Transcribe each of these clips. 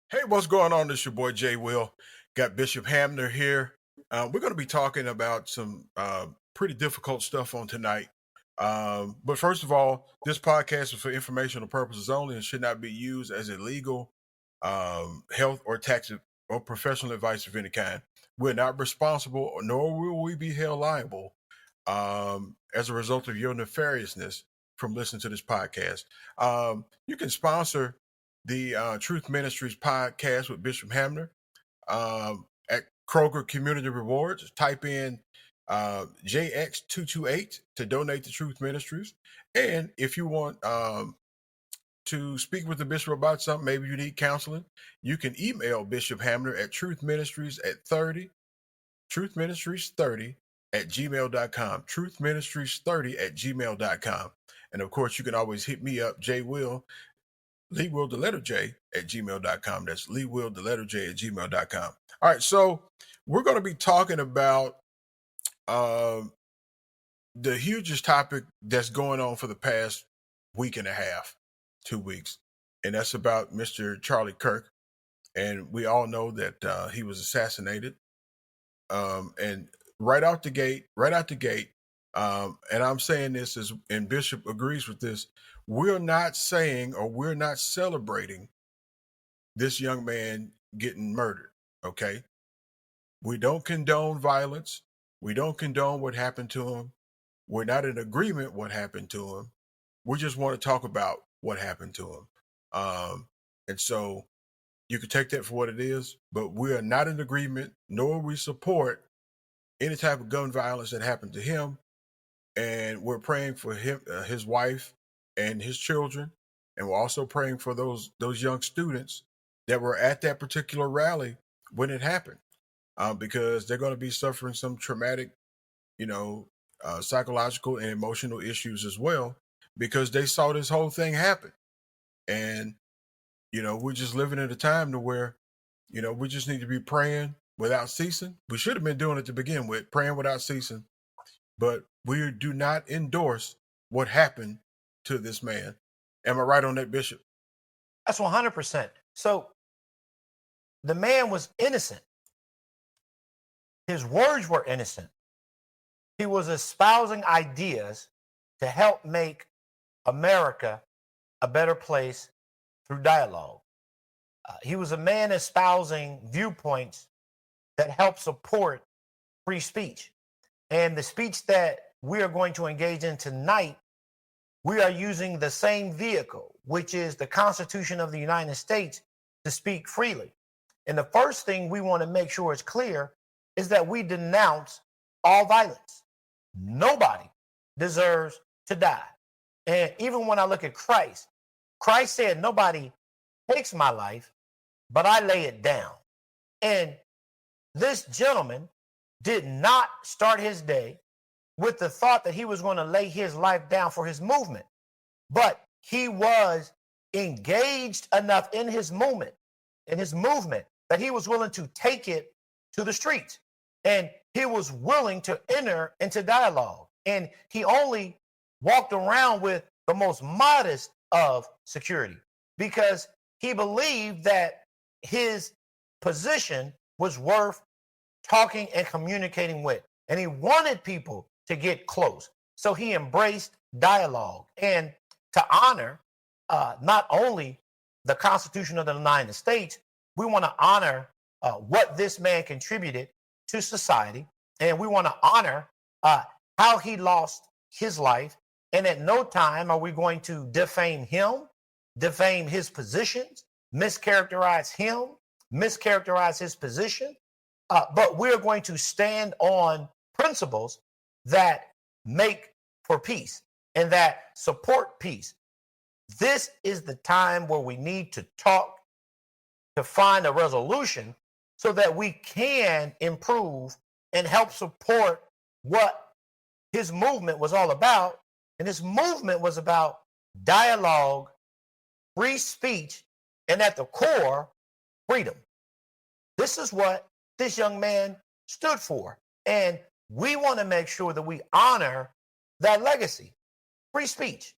Hey, what's going on? This your boy Jay Will. Got Bishop Hamner here. We're going to be talking about some pretty difficult stuff on tonight. But first of all, this podcast is for informational purposes only and should not be used as a legal, health, or tax or professional advice of any kind. We're not responsible, nor will we be held liable as a result of your nefariousness from listening to this podcast. You can sponsor the Truth Ministries Podcast with Bishop Hamner at Kroger Community Rewards. Type in JX228 to donate to Truth Ministries. And if you want to speak with the bishop about something, maybe you need counseling, you can email Bishop Hamner at truthministries30 at gmail.com, truthministries30 at gmail.com. And of course, you can always hit me up, leewillj at gmail.com. That's leewillj at gmail.com. All right, so we're going to be talking about the hugest topic that's going on for the past week and a half, 2 weeks, and that's about Mr. Charlie Kirk. And we all know that he was assassinated. And right out the gate, and I'm saying this and Bishop agrees with this, we're not saying or we're not celebrating this young man getting murdered, okay? We don't condone violence. We don't condone what happened to him. We're not in agreement what happened to him. We just want to talk about what happened to him. And so you can take that for what it is, but we are not in agreement, nor we support any type of gun violence that happened to him. And we're praying for him, his wife, and his children, and we're also praying for those young students that were at that particular rally when it happened, because they're going to be suffering some traumatic, psychological and emotional issues as well, because they saw this whole thing happen. And we're just living in a time to where we just need to be praying without ceasing. We should have been doing it to begin with, praying without ceasing, but we do not endorse what happened to this man. Am I right on that, Bishop? That's 100%. So the man was innocent. His words were innocent. He was espousing ideas to help make America a better place through dialogue. He was a man espousing viewpoints that help support free speech. And the speech that we are going to engage in tonight, we are using the same vehicle, which is the Constitution of the United States, to speak freely. And the first thing we want to make sure is clear is that we denounce all violence. Nobody deserves to die. And even when I look at Christ said, nobody takes my life, but I lay it down. And this gentleman did not start his day with the thought that he was going to lay his life down for his movement, but he was engaged enough in his movement that he was willing to take it to the streets, and he was willing to enter into dialogue. And he only walked around with the most modest of security because he believed that his position was worth talking and communicating with, and he wanted people to get close. So he embraced dialogue. And to honor not only the Constitution of the United States, we want to honor what this man contributed to society, and we want to honor how he lost his life. And at no time are we going to defame him, defame his positions, mischaracterize him, mischaracterize his position. But we're going to stand on principles that make for peace and that support peace. This is the time where we need to talk to find a resolution so that we can improve and help support what his movement was all about. And his movement was about dialogue, free speech, and at the core, freedom. This is what this young man stood for. And we want to make sure that we honor that legacy, free speech.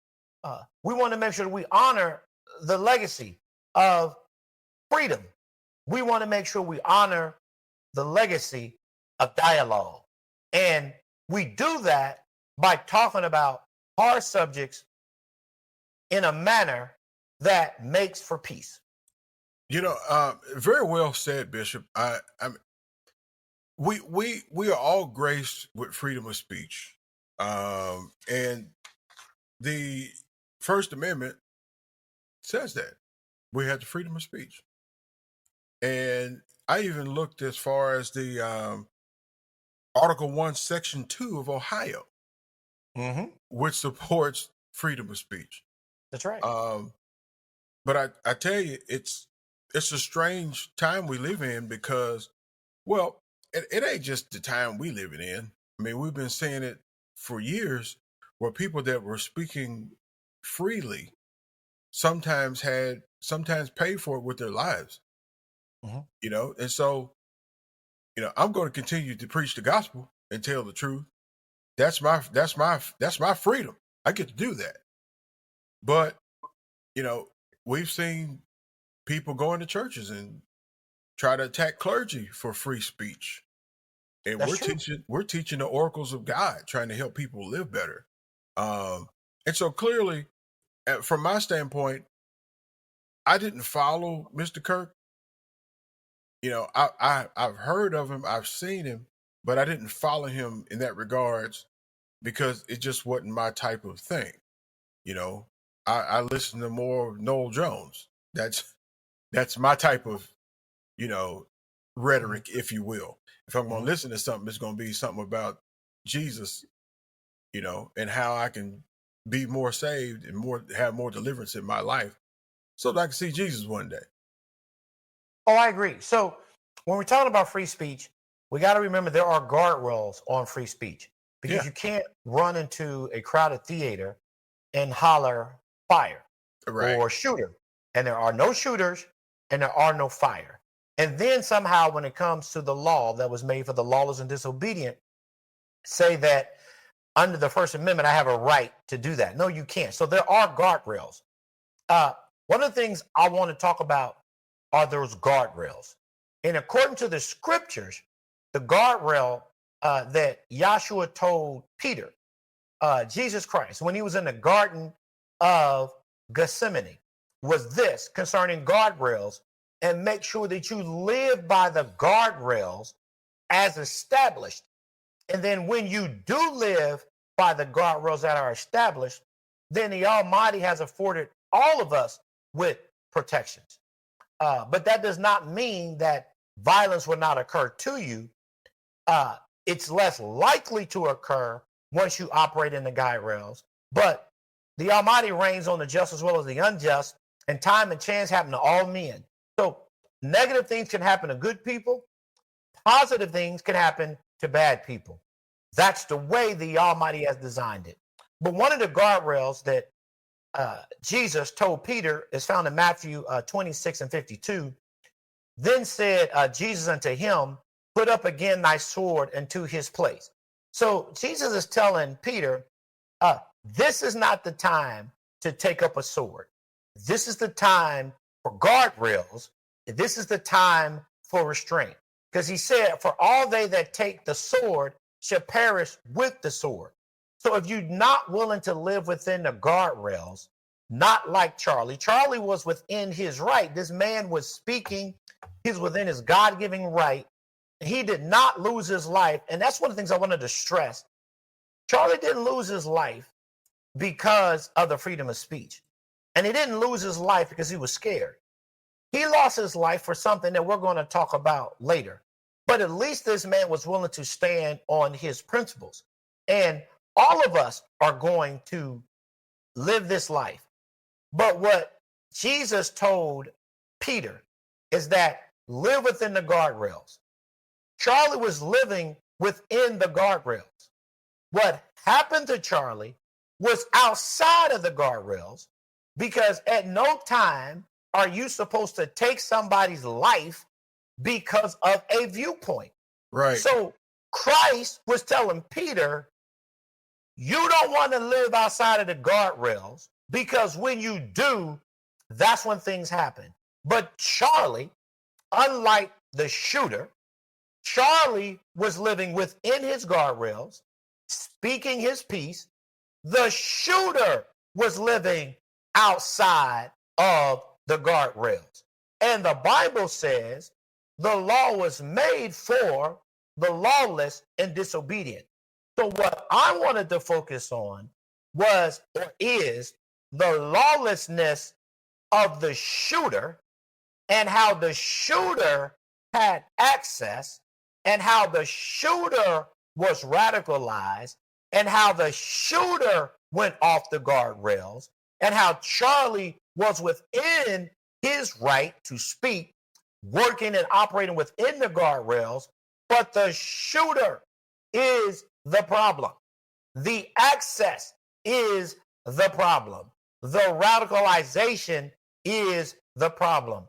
We want to make sure that we honor the legacy of freedom we want to make sure we honor the legacy of dialogue. And we do that by talking about hard subjects in a manner that makes for peace. Very well said, Bishop. We are all graced with freedom of speech, and the First Amendment says that we have the freedom of speech. And I even looked as far as the Article 1, Section 2 of Ohio, which supports freedom of speech. That's right. But I tell you, it's a strange time we live in because, well, it ain't just the time we live in. I mean, we've been saying it for years, where people that were speaking freely sometimes paid for it with their lives. And so, I'm going to continue to preach the gospel and tell the truth. That's my freedom. I get to do that. But, we've seen people go into churches and try to attack clergy for free speech. And we're teaching the oracles of God, trying to help people live better. And so clearly, from my standpoint, I didn't follow Mr. Kirk. I've heard of him, I've seen him, but I didn't follow him in that regards because it just wasn't my type of thing. I listen to more Noel Jones. That's my type of, rhetoric, if you will. If I'm going to listen to something, it's going to be something about Jesus, and how I can be more saved and have more deliverance in my life so that I can see Jesus one day. Oh, I agree. So when we're talking about free speech, we got to remember there are guardrails on free speech because you can't run into a crowded theater and holler fire or shooter. And there are no shooters and there are no fire. And then somehow when it comes to the law that was made for the lawless and disobedient, say that under the First Amendment, I have a right to do that. No, you can't. So there are guardrails. One of the things I want to talk about are those guardrails. And according to the scriptures, the guardrail that Yahshua told Peter, Jesus Christ, when he was in the Garden of Gethsemane, was this concerning guardrails, and make sure that you live by the guardrails as established. And then when you do live by the guardrails that are established, then the Almighty has afforded all of us with protections. But that does not mean that violence will not occur to you. It's less likely to occur once you operate in the guardrails. But the Almighty reigns on the just as well as the unjust, and time and chance happen to all men. So negative things can happen to good people. Positive things can happen to bad people. That's the way the Almighty has designed it. But one of the guardrails that Jesus told Peter is found in Matthew 26:52. Then said Jesus unto him, put up again thy sword into his place. So Jesus is telling Peter, this is not the time to take up a sword. This is the time for guardrails. This is the time for restraint. Because he said, for all they that take the sword shall perish with the sword. So if you're not willing to live within the guardrails, not like Charlie. Charlie was within his right. This man was speaking. He's within his God-given right. He did not lose his life. And that's one of the things I wanted to stress. Charlie didn't lose his life because of the freedom of speech. And he didn't lose his life because he was scared. He lost his life for something that we're going to talk about later. But at least this man was willing to stand on his principles. And all of us are going to live this life. But what Jesus told Peter is that live within the guardrails. Charlie was living within the guardrails. What happened to Charlie was outside of the guardrails, because at no time are you supposed to take somebody's life because of a viewpoint. Right. So Christ was telling Peter, you don't want to live outside of the guardrails, because when you do, that's when things happen. But Charlie unlike the shooter, Charlie was living within his guardrails, speaking his piece. The shooter was living outside of the guardrails. And the Bible says the law was made for the lawless and disobedient. So what I wanted to focus on was or is the lawlessness of the shooter and how the shooter had access and how the shooter was radicalized and how the shooter went off the guardrails and how Charlie was within his right to speak, working and operating within the guardrails, but the shooter is the problem. The access is the problem. The radicalization is the problem.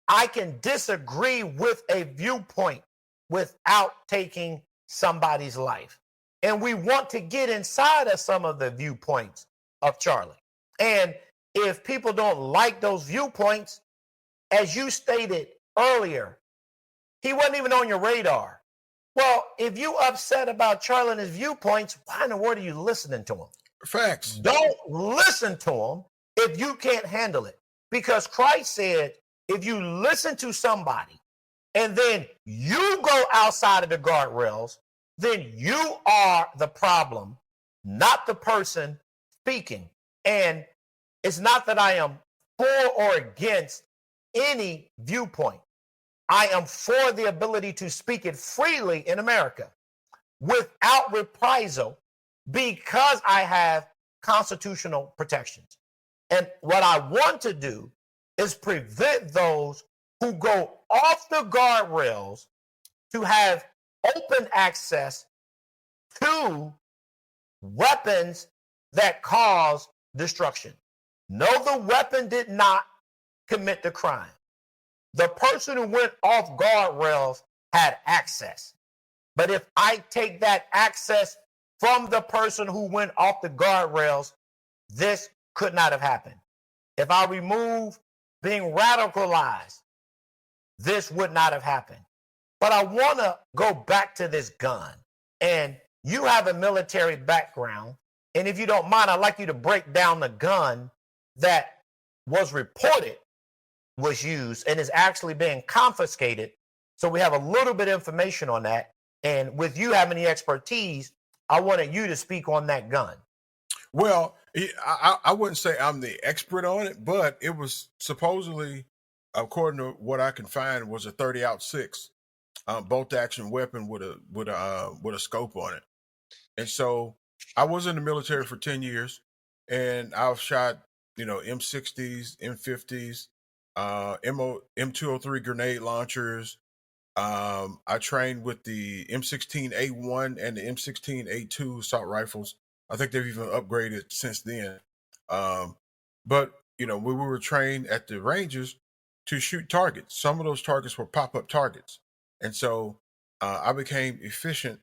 I can disagree with a viewpoint without taking somebody's life. And we want to get inside of some of the viewpoints of Charlie. And if people don't like those viewpoints, as you stated earlier, he wasn't even on your radar. Well, if you upset about Charlie and his viewpoints, why in the world are you listening to him? Facts. Don't listen to him if you can't handle it. Because Christ said, if you listen to somebody and then you go outside of the guardrails, then you are the problem, not the person speaking. And it's not that I am for or against any viewpoint. I am for the ability to speak it freely in America without reprisal because I have constitutional protections. And what I want to do is prevent those who go off the guardrails to have open access to weapons that cause destruction. No, the weapon did not commit the crime. The person who went off guardrails had access. But if I take that access from the person who went off the guardrails, this could not have happened. If I remove being radicalized, this would not have happened. But I want to go back to this gun. And you have a military background. And if you don't mind, I'd like you to break down the gun that was reported was used and is actually being confiscated. So we have a little bit of information on that. And with you having the expertise, I wanted you to speak on that gun. Well, I wouldn't say I'm the expert on it, but it was supposedly, according to what I can find, was a 30-06 bolt action weapon with a scope on it. And so I was in the military for 10 years, and I've shot M60s, M50s, M203 grenade launchers. I trained with the M16A1 and the M16A2 assault rifles. I think they've even upgraded since then. But we were trained at the ranges to shoot targets. Some of those targets were pop-up targets. And so I became efficient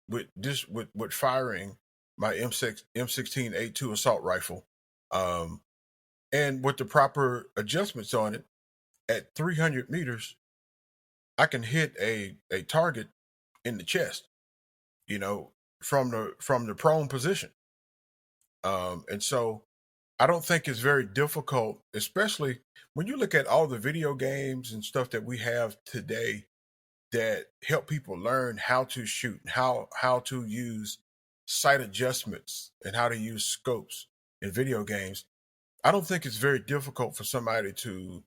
with firing my M16A2 assault rifle. And with the proper adjustments on it, at 300 meters, I can hit a target in the chest, from the prone position. And so I don't think it's very difficult, especially when you look at all the video games and stuff that we have today that help people learn how to shoot, how to use sight adjustments and how to use scopes in video games. I don't think it's very difficult for somebody to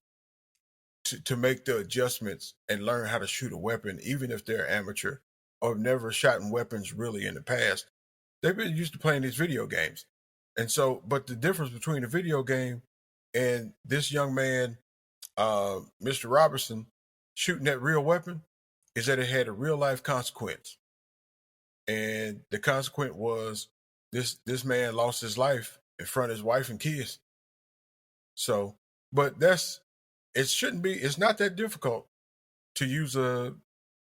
make the adjustments and learn how to shoot a weapon, even if they're amateur or have never shot weapons really in the past. They've been used to playing these video games. And so, but the difference between a video game and this young man, Mr. Robertson, shooting that real weapon is that it had a real life consequence. And the consequence was this man lost his life in front of his wife and kids. So, but it's not that difficult to use a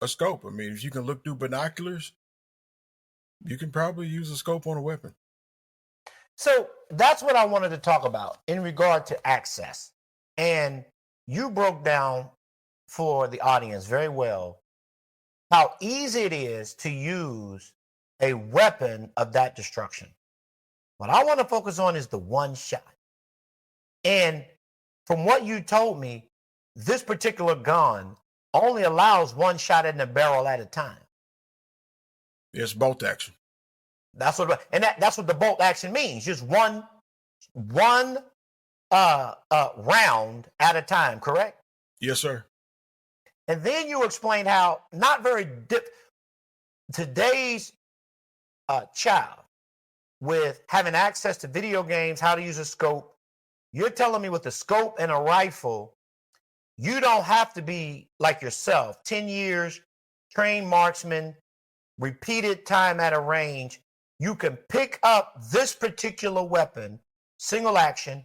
scope. I mean, if you can look through binoculars, you can probably use a scope on a weapon. So that's what I wanted to talk about in regard to access. And you broke down for the audience very well how easy it is to use a weapon of that destruction. What I want to focus on is the one shot. And from what you told me, this particular gun only allows one shot in the barrel at a time. It's bolt action. That's what the bolt action means. Just one round at a time, correct? Yes, sir. And then you explained how today's child with having access to video games, how to use a scope. You're telling me with a scope and a rifle, you don't have to be like yourself, 10 years, trained marksman, repeated time at a range. You can pick up this particular weapon, single action,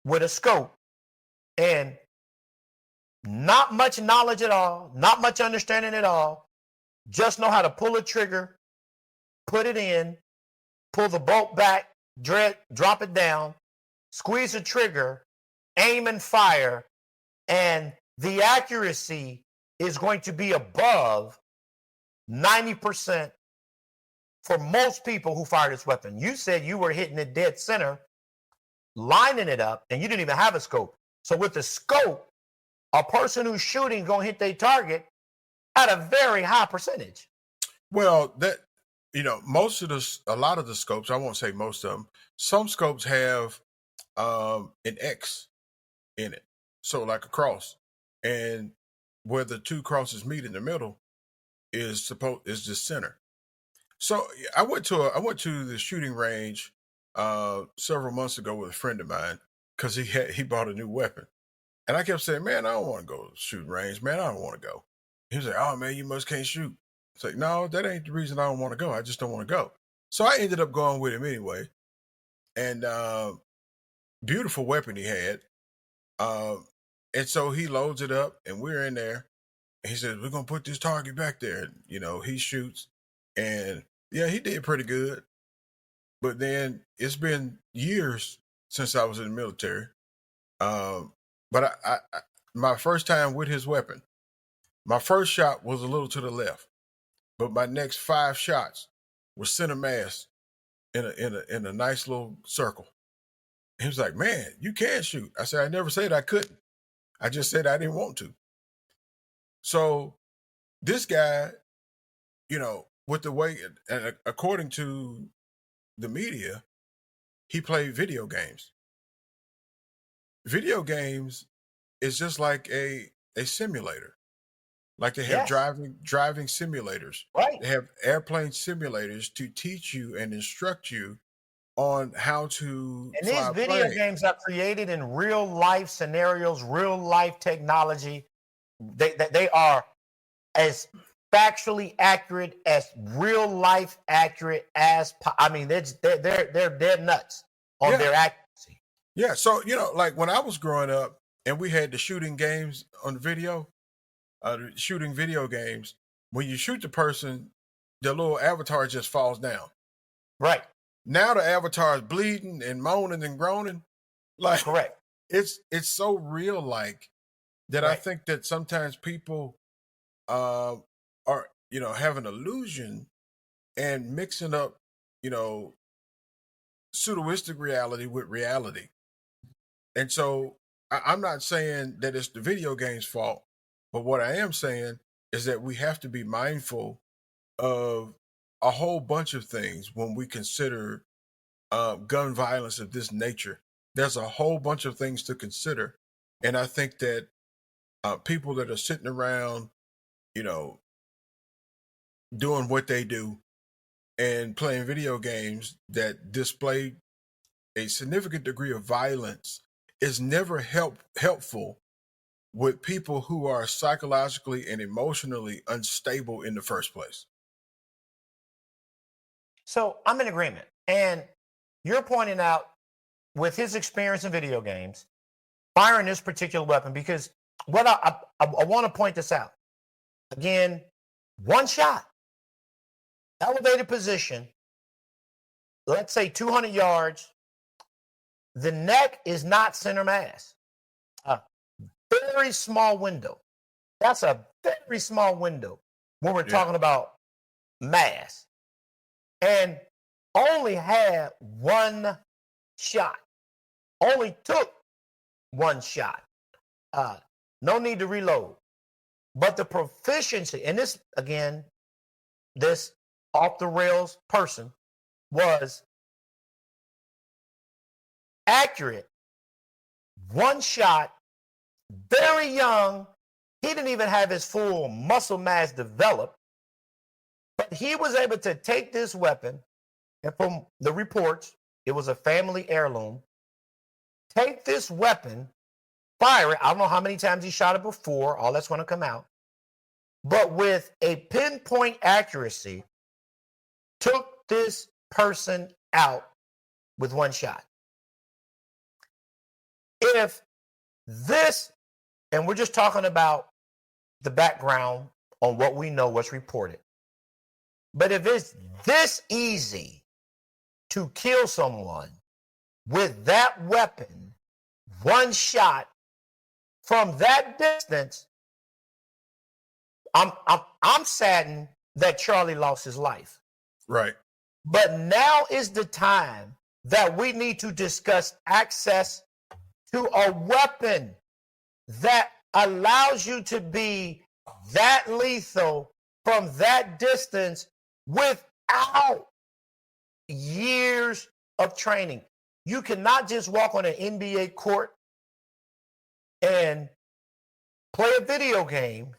with a scope, and not much knowledge at all, not much understanding at all, just know how to pull a trigger, put it in, pull the bolt back, drop it down, squeeze the trigger, aim and fire, and the accuracy is going to be above 90% for most people who fire this weapon. You said you were hitting it dead center, lining it up, and you didn't even have a scope. So with the scope, a person who's shooting is going to hit their target at a very high percentage. Well, a lot of the scopes, I won't say most of them, some scopes have an X in it. So like a cross. And where the two crosses meet in the middle is the center. So I went to the shooting range several months ago with a friend of mine because he bought a new weapon. And I kept saying, man, I don't want to go to the shooting range, man. I don't want to go. He was like, oh man, you must can't shoot. It's like, no, that ain't the reason I don't want to go. I just don't want to go. So I ended up going with him anyway. And beautiful weapon he had. And so he loads it up and we're in there. And he says, we're going to put this target back there. He shoots. And yeah, he did pretty good. But then it's been years since I was in the military. But I my first time with his weapon, my first shot was a little to the left, but my next 5 shots were center mass in a nice little circle. He was like, man, you can shoot. I said, I never said I couldn't. I just said I didn't want to. So this guy, with the way, and according to the media, he played video games. Video games is just like a simulator. Like they have driving simulators. Right. They have airplane simulators to teach you and instruct you on how to And these video games are created in real life scenarios, real life technology. They are as factually accurate as real life accurate as they're dead nuts on their accuracy. Yeah, so like when I was growing up and we had the shooting games on video, shooting video games, when you shoot the person, the little avatar just falls down. Right. Now the avatar is bleeding and moaning and groaning. Like, correct. It's so real like that. Right. I think that sometimes people are have an illusion and mixing up pseudoistic reality with reality. And so I'm not saying that it's the video game's fault, but what I am saying is that we have to be mindful of a whole bunch of things when we consider gun violence of this nature. There's a whole bunch of things to consider. And I think that people that are sitting around, doing what they do and playing video games that display a significant degree of violence is never helpful with people who are psychologically and emotionally unstable in the first place. So I'm in agreement. And you're pointing out with his experience in video games, firing this particular weapon, because what I want to point this out. Again, one shot, elevated position, let's say 200 yards, the neck is not center mass. very small window. That's a very small window when we're talking about mass. And only had one shot. Only took one shot. No need to reload. But the proficiency, and this, again, this off the rails person was accurate. One shot, very young. He didn't even have his full muscle mass developed, but he was able to take this weapon, and from the reports, it was a family heirloom. Take this weapon, fire it. I don't know how many times he shot it before. All that's going to come out. But with a pinpoint accuracy, took this person out with one shot. If this, and we're just talking about the background on what we know, what's reported. But if it's this easy to kill someone with that weapon, one shot from that distance, I'm saddened that Charlie lost his life. Right. But now is the time that we need to discuss access to a weapon that allows you to be that lethal from that distance without years of training. You cannot just walk on an NBA court and play a video game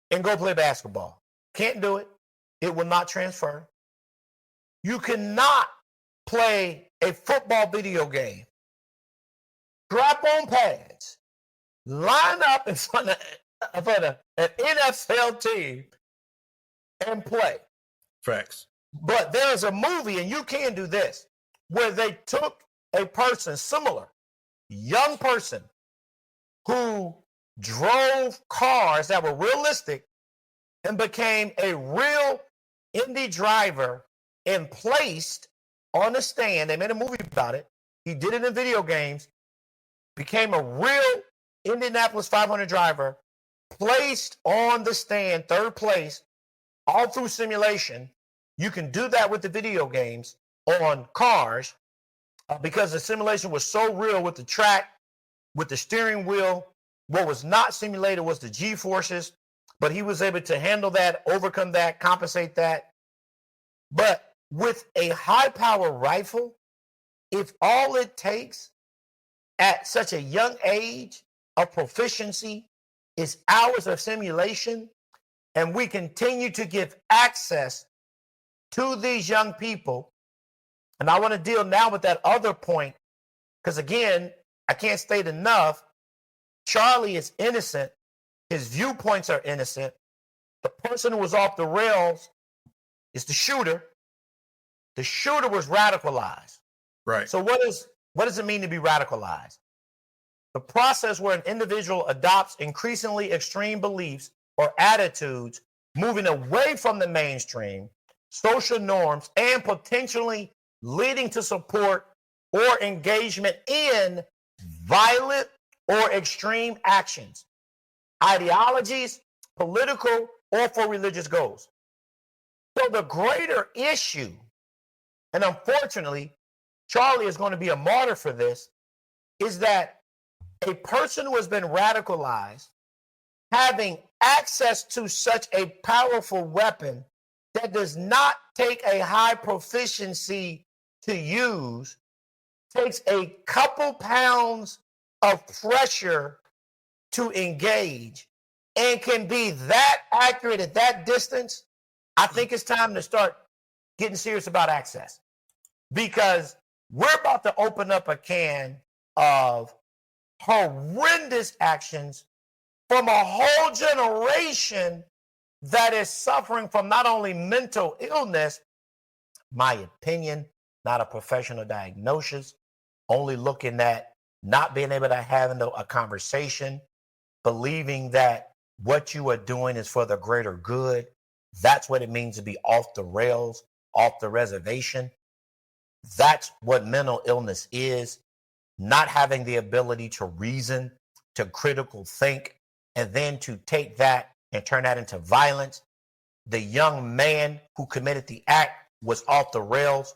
and go play basketball. Can't do it. It will not transfer. You cannot play a football video game, strap on pads, line up in front of an NFL team and play. Facts. But there's a movie, and you can do this, where they took a person similar, young person, who drove cars that were realistic and became a real Indy driver and placed on the stand. They made a movie about it. He did it in video games, became a real Indianapolis 500 driver, placed on the stand, third place, all through simulation. You can do that with the video games on cars because the simulation was so real with the track, with the steering wheel. What was not simulated was the G-forces, but he was able to handle that, overcome that, compensate that. But with a high-power rifle, if all it takes at such a young age of proficiency is hours of simulation, and we continue to give access to these young people, and I want to deal now with that other point, because again, I can't state enough, Charlie is innocent. His viewpoints are innocent. The person who was off the rails is the shooter. The shooter was radicalized. Right. So what does it mean to be radicalized? The process where an individual adopts increasingly extreme beliefs or attitudes, moving away from the mainstream, social norms, and potentially leading to support or engagement in violent or extreme actions, ideologies, political, or for religious goals. So the greater issue, and unfortunately, Charlie is going to be a martyr for this, is that a person who has been radicalized, having access to such a powerful weapon that does not take a high proficiency to use, takes a couple pounds of pressure to engage, and can be that accurate at that distance, I think it's time to start getting serious about access. Because we're about to open up a can of horrendous actions from a whole generation that is suffering from not only mental illness, my opinion, not a professional diagnosis, only looking at not being able to have a conversation, believing that what you are doing is for the greater good. That's what it means to be off the rails, off the reservation. That's what mental illness is. Not having the ability to reason, to critical think, and then to take that and turn that into violence. The young man who committed the act was off the rails.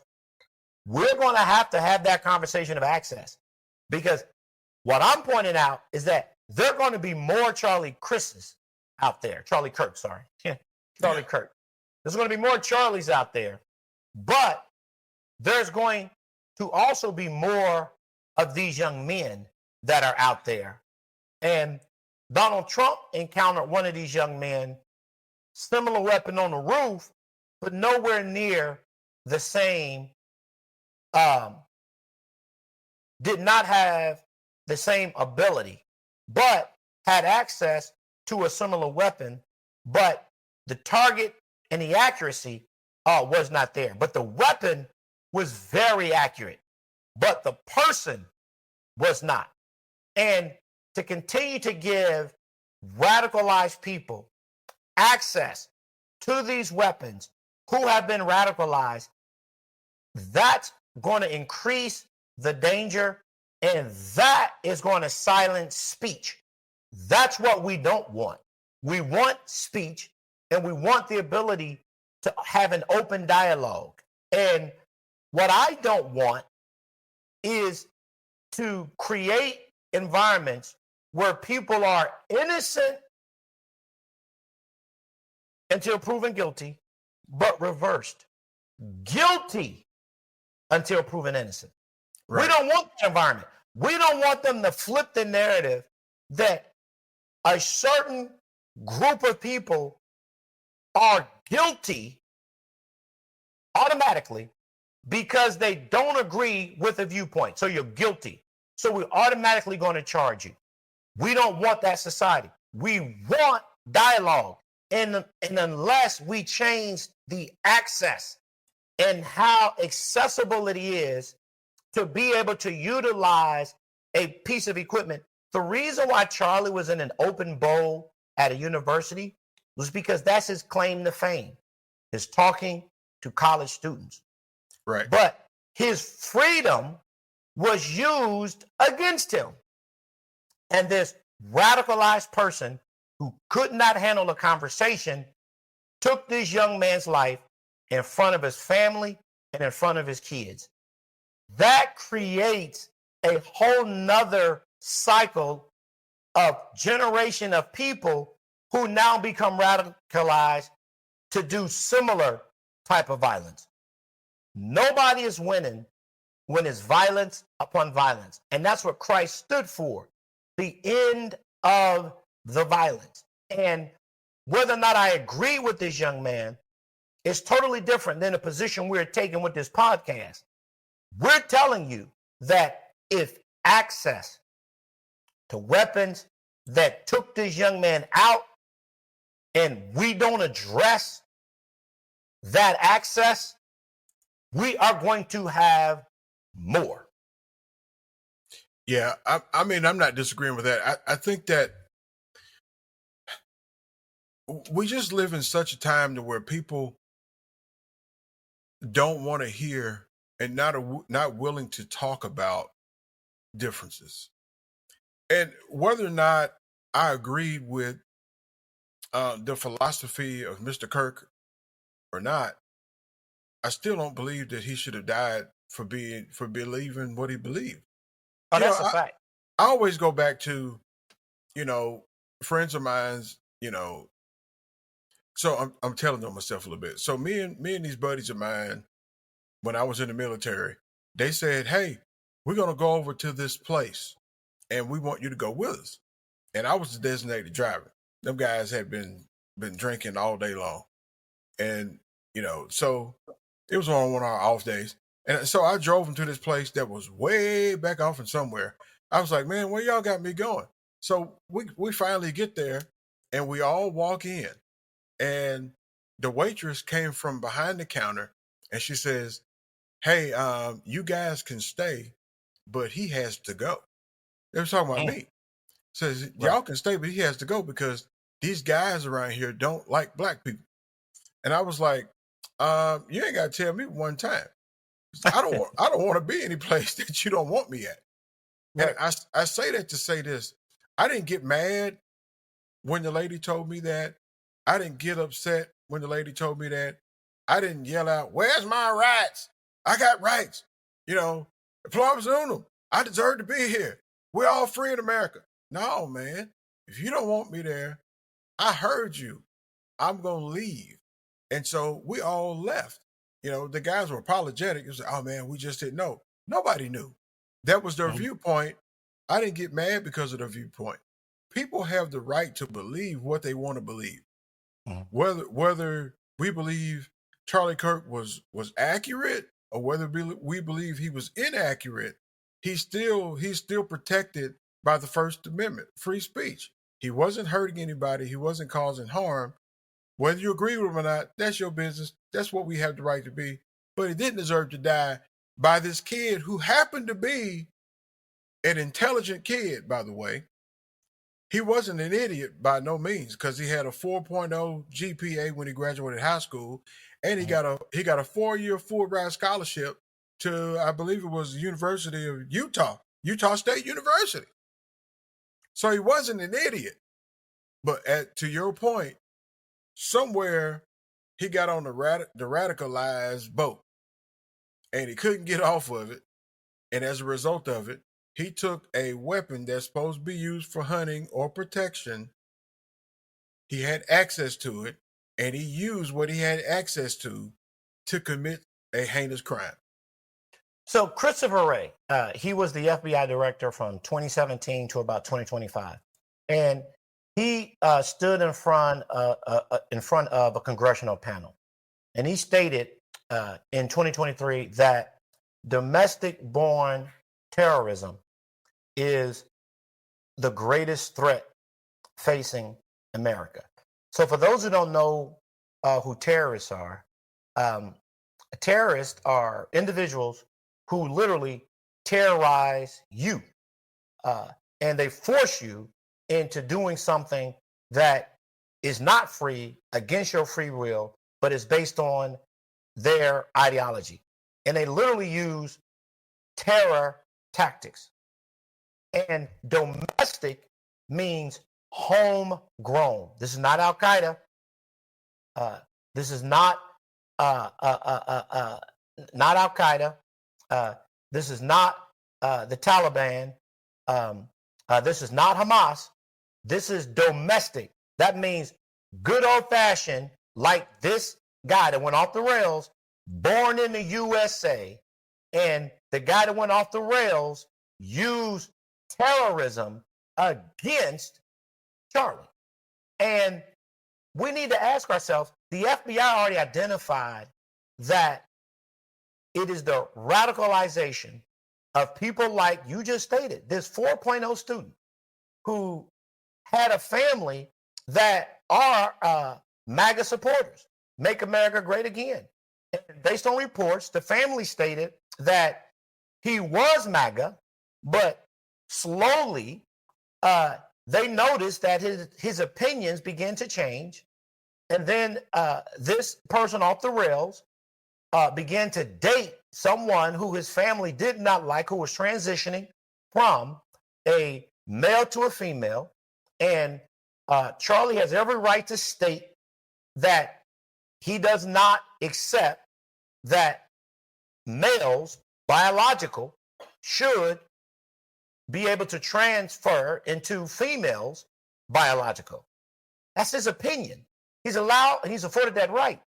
We're going to have that conversation of access, because what I'm pointing out is that there are going to be more Charlie Kirks out there. Charlie Kirk, sorry. Charlie Kirk. There's going to be more Charlies out there, but there's going to also be more of these young men that are out there. And Donald Trump encountered one of these young men, similar weapon on the roof, but nowhere near the same, did not have the same ability, but had access to a similar weapon, but the target and the accuracy was not there. But the weapon was very accurate, but the person was not. And to continue to give radicalized people access to these weapons who have been radicalized, that's going to increase the danger, and that is going to silence speech. That's what we don't want. We want speech, and we want the ability to have an open dialogue. And what I don't want is to create environments where people are innocent until proven guilty, but reversed. Guilty until proven innocent. Right. We don't want that environment. We don't want them to flip the narrative that a certain group of people are guilty automatically because they don't agree with a viewpoint. So you're guilty. So we're automatically going to charge you. We don't want that society. We want dialogue. And unless we change the access and how accessible it is to be able to utilize a piece of equipment. The reason why Charlie was in an open bowl at a university was because that's his claim to fame, is talking to college students. Right. But his freedom was used against him. And this radicalized person who could not handle a conversation took this young man's life in front of his family and in front of his kids. That creates a whole nother cycle of generation of people who now become radicalized to do similar type of violence. Nobody is winning when it's violence upon violence. And that's what Christ stood for, the end of the violence. And whether or not I agree with this young man is totally different than the position we're taking with this podcast. We're telling you that if access to weapons that took this young man out and we don't address that access, we are going to have more. Yeah, I mean, I'm not disagreeing with that. I think that we just live in such a time to where people don't want to hear and not willing to talk about differences. And whether or not I agreed with the philosophy of Mr. Kirk or not, I still don't believe that he should have died for believing what he believed. Oh, that's a fact. I always go back to, friends of mine's, so I'm telling on myself a little bit. So me and these buddies of mine, when I was in the military, they said, hey, we're going to go over to this place and we want you to go with us. And I was the designated driver. Them guys had been drinking all day long. And, so it was on one of our off days. And so I drove them to this place that was way back off in somewhere. I was like, man, where y'all got me going? So we finally get there and we all walk in. And the waitress came from behind the counter and she says, hey, you guys can stay, but he has to go. They were talking about me. Says, y'all can stay, but he has to go because these guys around here don't like black people. And I was like, you ain't got to tell me one time. I don't want to be any place that you don't want me at. Right. And I say that to say this. I didn't get mad when the lady told me that. I didn't get upset when the lady told me that. I didn't yell out, "Where's my rights? I got rights. Plums unum. I deserve to be here. We're all free in America." No, man. If you don't want me there, I heard you. I'm going to leave. And so we all left. The guys were apologetic. It was like, "Oh, man, we just didn't know." Nobody knew. That was their viewpoint. I didn't get mad because of their viewpoint. People have the right to believe what they want to believe. Whether we believe Charlie Kirk was accurate or whether we believe he was inaccurate, he's still protected by the First Amendment, free speech. He wasn't hurting anybody. He wasn't causing harm. Whether you agree with him or not, that's your business. That's what we have the right to be. But he didn't deserve to die by this kid who happened to be an intelligent kid, by the way. He wasn't an idiot by no means, because he had a 4.0 GPA when he graduated high school, and he got a 4-year full ride scholarship to, I believe it was the University of Utah State University. So he wasn't an idiot. But to your point, somewhere he got on the radicalized boat, and he couldn't get off of it. And as a result of it, he took a weapon that's supposed to be used for hunting or protection. He had access to it, and he used what he had access to commit a heinous crime. So Christopher Wray, he was the FBI director from 2017 to about 2025, and he stood in front of a congressional panel, and he stated in 2023 that domestic-born terrorism is the greatest threat facing America. So for those who don't know who terrorists are individuals who literally terrorize you, and they force you into doing something that is not free, against your free will, but is based on their ideology. And they literally use terror tactics. And domestic means homegrown. This is not Al Qaeda. This is not Al Qaeda. This is not the Taliban. This is not Hamas. This is domestic. That means good old fashioned, like this guy that went off the rails, born in the USA, and the guy that went off the rails used terrorism against Charlie. And we need to ask ourselves, the FBI already identified that it is the radicalization of people like you just stated, this 4.0 student who had a family that are MAGA supporters, Make America Great Again. And based on reports, the family stated that he was MAGA, but slowly they noticed that his opinions began to change. And then this person off the rails began to date someone who his family did not like, who was transitioning from a male to a female. And Charlie has every right to state that he does not accept that males, biological, should be able to transfer into females, biological. That's his opinion. He's allowed, and he's afforded that right.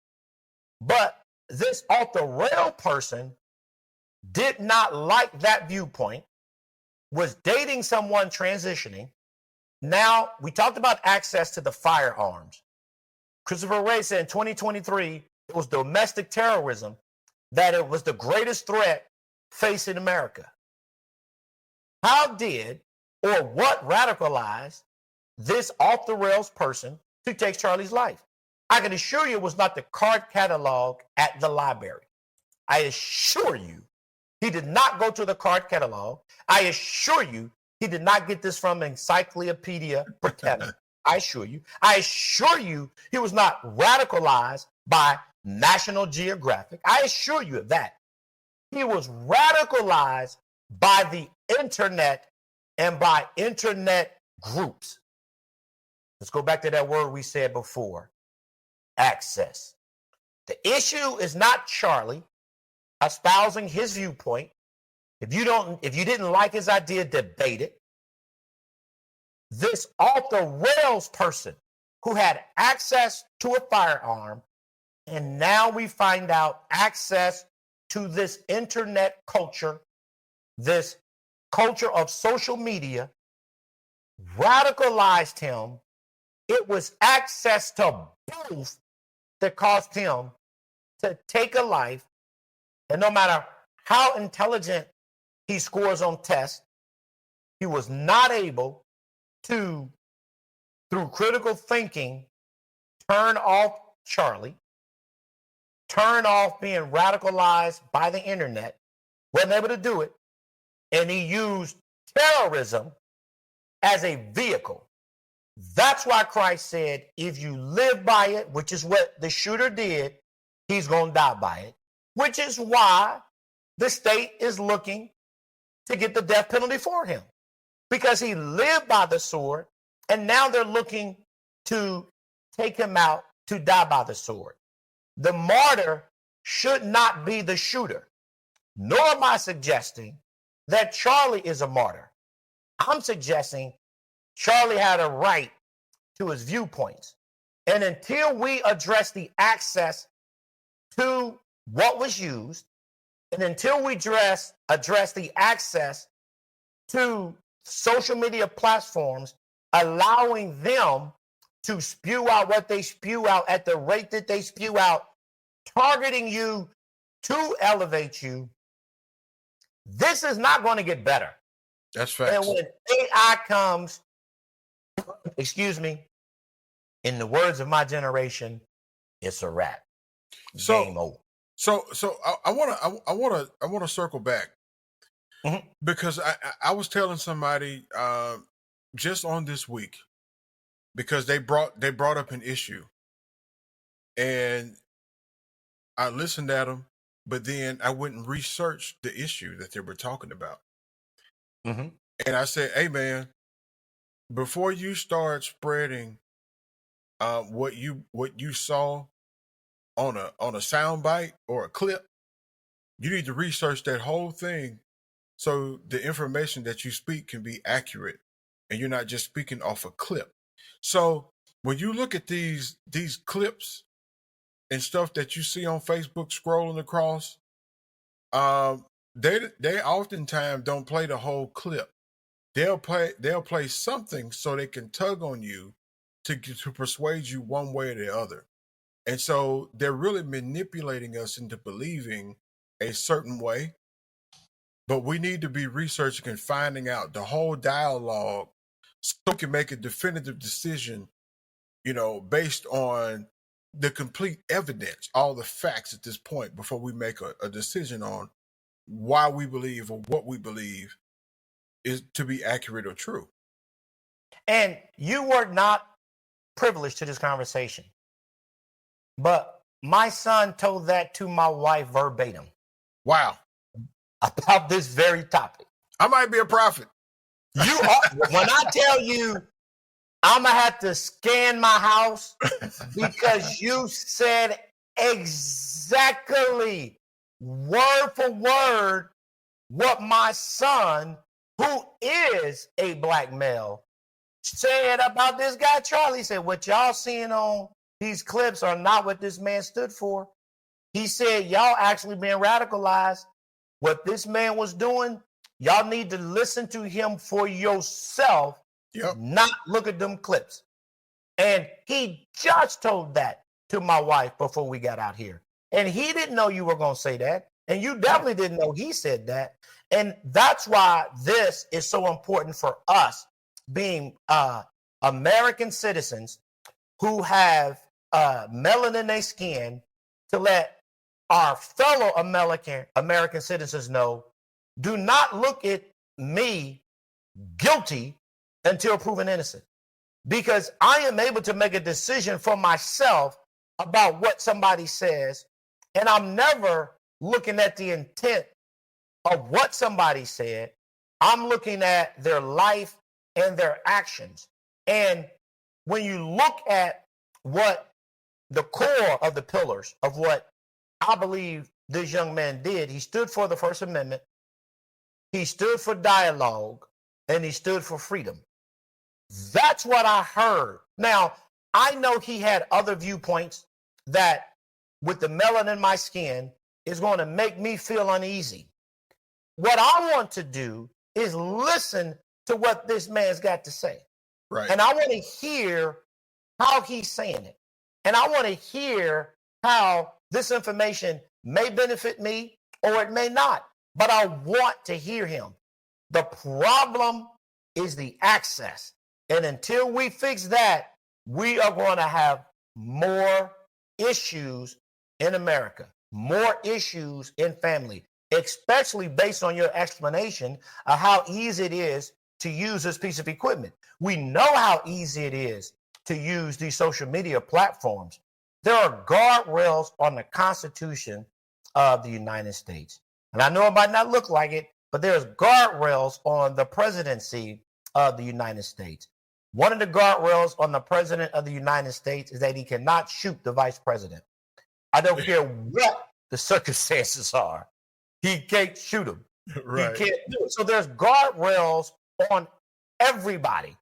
But this off-the-rail person did not like that viewpoint, was dating someone transitioning. Now, we talked about access to the firearms. Christopher Wray said in 2023, it was domestic terrorism, that it was the greatest threat facing America. How did or what radicalized this off-the-rails person to take Charlie's life? I can assure you it was not the card catalog at the library. I assure you he did not go to the card catalog. I assure you he did not get this from Encyclopedia Britannica. I assure you he was not radicalized by National Geographic. I assure you of that. He was radicalized by the internet and by internet groups. Let's go back to that word we said before, access. The issue is not Charlie espousing his viewpoint. If you didn't like his idea, debate it. This off the rails person who had access to a firearm, and now we find out access to this internet culture, this culture of social media, radicalized him. It was access to both that caused him to take a life. And no matter how intelligent he scores on tests, he was not able to, through critical thinking, turn off Charlie, turn off being radicalized by the internet, wasn't able to do it. And he used terrorism as a vehicle. That's why Christ said, if you live by it, which is what the shooter did, he's going to die by it, which is why the state is looking to get the death penalty for him, because he lived by the sword, and now they're looking to take him out to die by the sword. The martyr should not be the shooter, nor am I suggesting that Charlie is a martyr. I'm suggesting Charlie had a right to his viewpoints. And until we address the access to what was used, and until we address the access to social media platforms, allowing them to spew out what they spew out at the rate that they spew out, targeting you to elevate you, this is not going to get better. That's facts. And when AI comes, in the words of my generation, it's a wrap. Game over. So I want to circle back, because I was telling somebody just on this week, because they brought up an issue, and I listened at them, but then I went and researched the issue that they were talking about. And I said, hey man, before you start spreading what you saw on a sound bite or a clip, you need to research that whole thing so the information that you speak can be accurate and you're not just speaking off a clip. So when you look at these clips and stuff that you see on Facebook scrolling across, they oftentimes don't play the whole clip. They'll play something so they can tug on you to persuade you one way or the other. And so they're really manipulating us into believing a certain way. But we need to be researching and finding out the whole dialogue so we can make a definitive decision, based on the complete evidence, all the facts at this point, before we make a decision on why we believe or what we believe is to be accurate or true. And you were not privileged to this conversation, but my son told that to my wife verbatim. Wow. About this very topic. I might be a prophet. You are. When I tell you, I'm going to have to scan my house because you said exactly word for word what my son, who is a black male, said about this guy, Charlie. He said, what y'all seeing on these clips are not what this man stood for. He said, y'all actually being radicalized. What this man was doing, y'all need to listen to him for yourself, not look at them clips. And he just told that to my wife before we got out here. And he didn't know you were going to say that. And you definitely didn't know he said that. And that's why this is so important for us being American citizens who have melanin in their skin, to let our fellow American citizens know, do not look at me guilty until proven innocent. Because I am able to make a decision for myself about what somebody says, and I'm never looking at the intent of what somebody said. I'm looking at their life and their actions. And when you look at what the core of the pillars of what I believe this young man did, he stood for the First Amendment, he stood for dialogue, and he stood for freedom. That's what I heard. Now, I know he had other viewpoints that, with the melanin in my skin, is going to make me feel uneasy. What I want to do is listen to what this man's got to say. Right. And I want to hear how he's saying it. And I want to hear how this information may benefit me or it may not. But I want to hear him. The problem is the access. And until we fix that, we are going to have more issues in America, more issues in family, especially based on your explanation of how easy it is to use this piece of equipment. We know how easy it is to use these social media platforms. There are guardrails on the Constitution of the United States. And I know it might not look like it, but there's guardrails on the presidency of the United States. One of the guardrails on the president of the United States is that he cannot shoot the vice president. I don't care what the circumstances are. He can't shoot him. Right. He can't do it. So there's guardrails on everybody.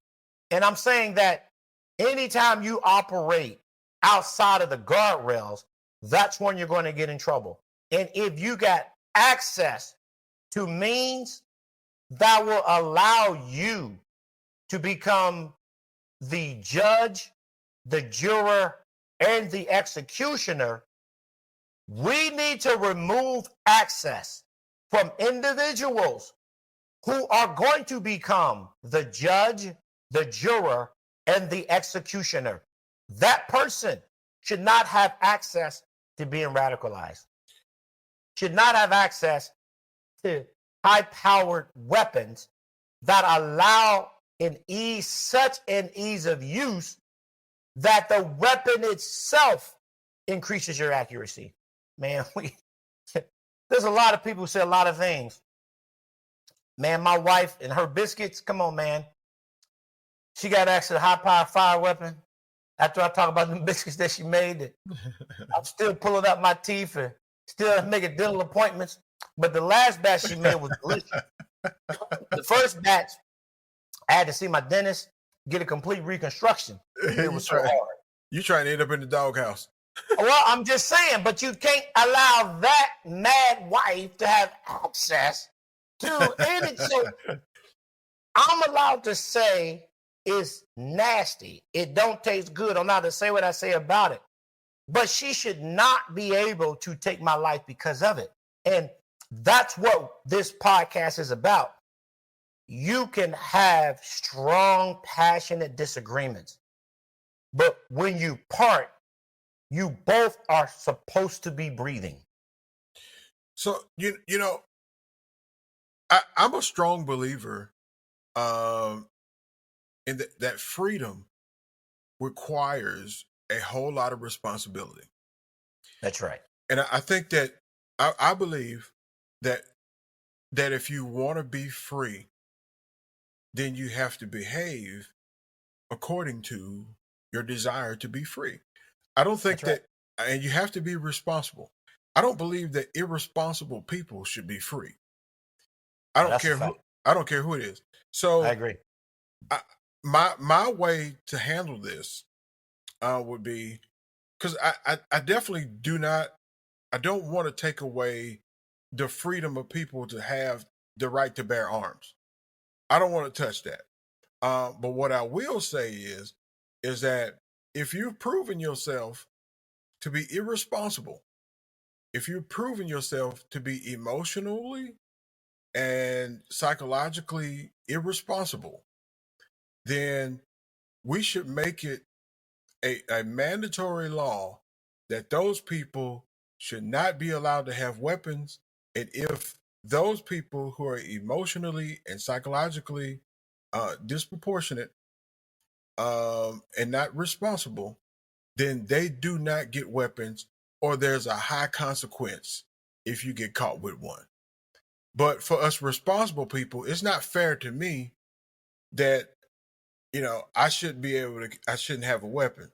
And I'm saying that anytime you operate outside of the guardrails, that's when you're going to get in trouble. And if you got access to means that will allow you to become the judge, the juror, and the executioner, we need to remove access from individuals who are going to become the judge, the juror, and the executioner. That person should not have access to being radicalized, should not have access to high-powered weapons that allow such an ease of use that the weapon itself increases your accuracy. Man, there's a lot of people who say a lot of things. Man, my wife and her biscuits, come on, man. She got access to a high-powered fire weapon. After I talk about the biscuits that she made, I'm still pulling out my teeth and still making dental appointments. But the last batch she made was delicious. The first batch, I had to see my dentist, get a complete reconstruction. It was so hard. You trying to end up in the doghouse. Well, I'm just saying, but you can't allow that mad wife to have access to anything. So I'm allowed to say it's nasty. It don't taste good. I'm allowed to say what I say about it. But she should not be able to take my life because of it. And that's what this podcast is about. You can have strong, passionate disagreements. But when you part, you both are supposed to be breathing. So, you know, I'm a strong believer in that freedom requires a whole lot of responsibility. That's right. And I think that I believe that if you want to be free, then you have to behave according to your desire to be free. I don't think That's that, and you have to be responsible. I don't believe that irresponsible people should be free. I don't care who. I don't care who it is. So I agree. My way to handle this would be, because I definitely I don't want to take away the freedom of people to have the right to bear arms. I don't want to touch that. But what I will say is that if you've proven yourself to be irresponsible, if you've proven yourself to be emotionally and psychologically irresponsible, then we should make it a mandatory law that those people should not be allowed to have weapons. And if those people who are emotionally and psychologically disproportionate and not responsible, then they do not get weapons, or there's a high consequence if you get caught with one. But for us responsible people, it's not fair to me that I shouldn't have a weapon.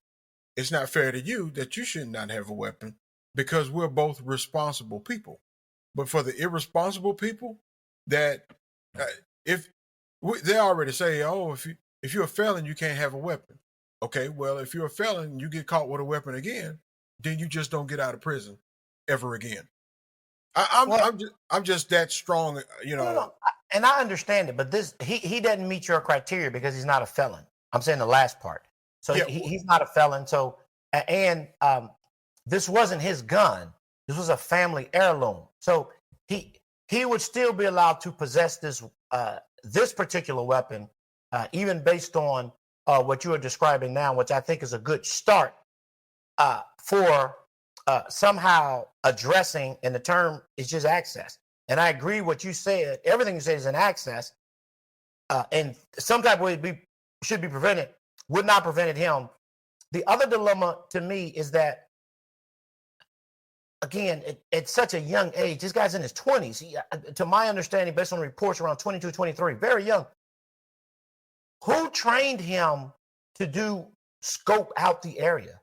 It's not fair to you that you should not have a weapon because we're both responsible people. But for the irresponsible people, that if they already say, oh, if you're a felon, you can't have a weapon. Okay, well, if you're a felon and you get caught with a weapon again, then you just don't get out of prison ever again. I'm just that strong, No. And I understand it, but he doesn't meet your criteria because he's not a felon. I'm saying the last part. So Yeah. he's not a felon. So and this wasn't his gun. This was a family heirloom. So he would still be allowed to possess this particular weapon, even based on what you are describing now, which I think is a good start for somehow addressing, and the term is just access. And I agree what you said. Everything you said is an access, and some type of way should be prevented. Would not prevented him. The other dilemma to me is that, again, at such a young age, this guy's in his 20s. To my understanding, based on reports, around 22, 23, very young. Who trained him to scope out the area?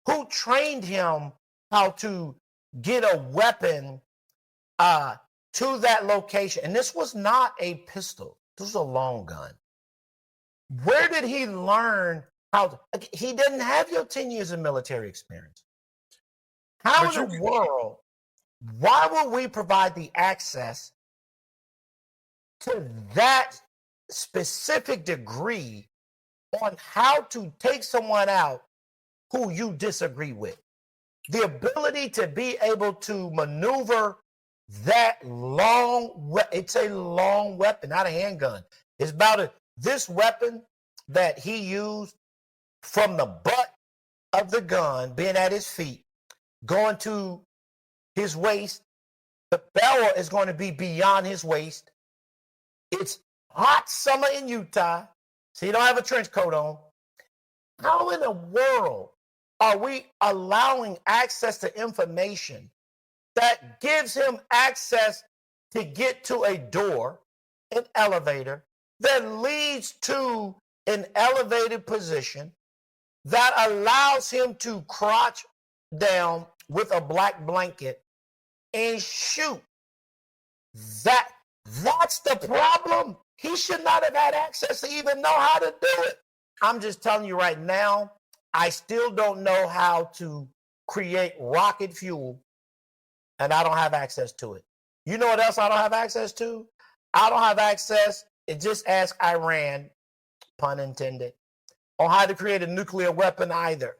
Who trained him how to get a weapon to that location? And this was not a pistol. This was a long gun. Where did he learn how to? He didn't have your 10 years of military experience. How in the world, why would we provide the access to that specific degree on how to take someone out who you disagree with? The ability to be able to maneuver that it's a long weapon, not a handgun. It's about this weapon that he used, from the butt of the gun being at his feet, going to his waist. The barrel is going to be beyond his waist. It's hot summer in Utah, so you don't have a trench coat on. How in the world are we allowing access to information that gives him access to get to a door, an elevator, that leads to an elevated position, that allows him to crouch down with a black blanket and shoot? That's the problem. He should not have had access to even know how to do it. I'm just telling you right now, I still don't know how to create rocket fuel, and I don't have access to it. You know what else I don't have access to? I don't have access, and just ask Iran, pun intended, on how to create a nuclear weapon either.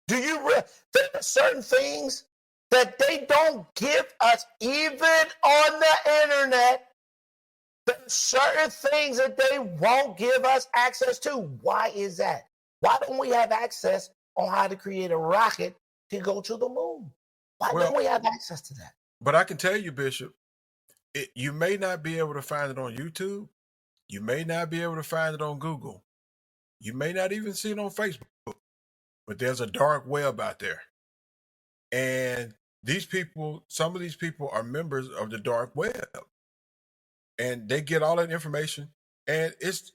There are certain things that they don't give us, even on the internet. There are certain things that they won't give us access to. Why is that? Why don't we have access on how to create a rocket to go to the moon? Why don't we have access to that? But I can tell you, Bishop, you may not be able to find it on YouTube. You may not be able to find it on Google. You may not even see it on Facebook. But there's a dark web out there. And some of these people are members of the dark web. And they get all that information. And it's,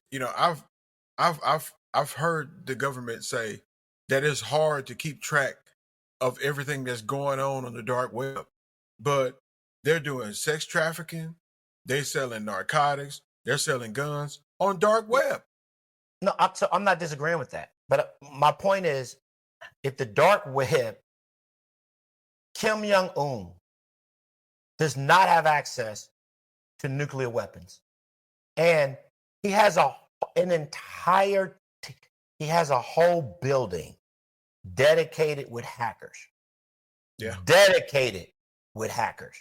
I've heard the government say that it's hard to keep track of everything that's going on the dark web. But they're doing sex trafficking, they're selling narcotics, they're selling guns on dark web. No, I'm not disagreeing with that. But my point is, if the dark web, Kim Jong-un does not have access to nuclear weapons, and he has a whole building dedicated with hackers. Yeah. Dedicated with hackers.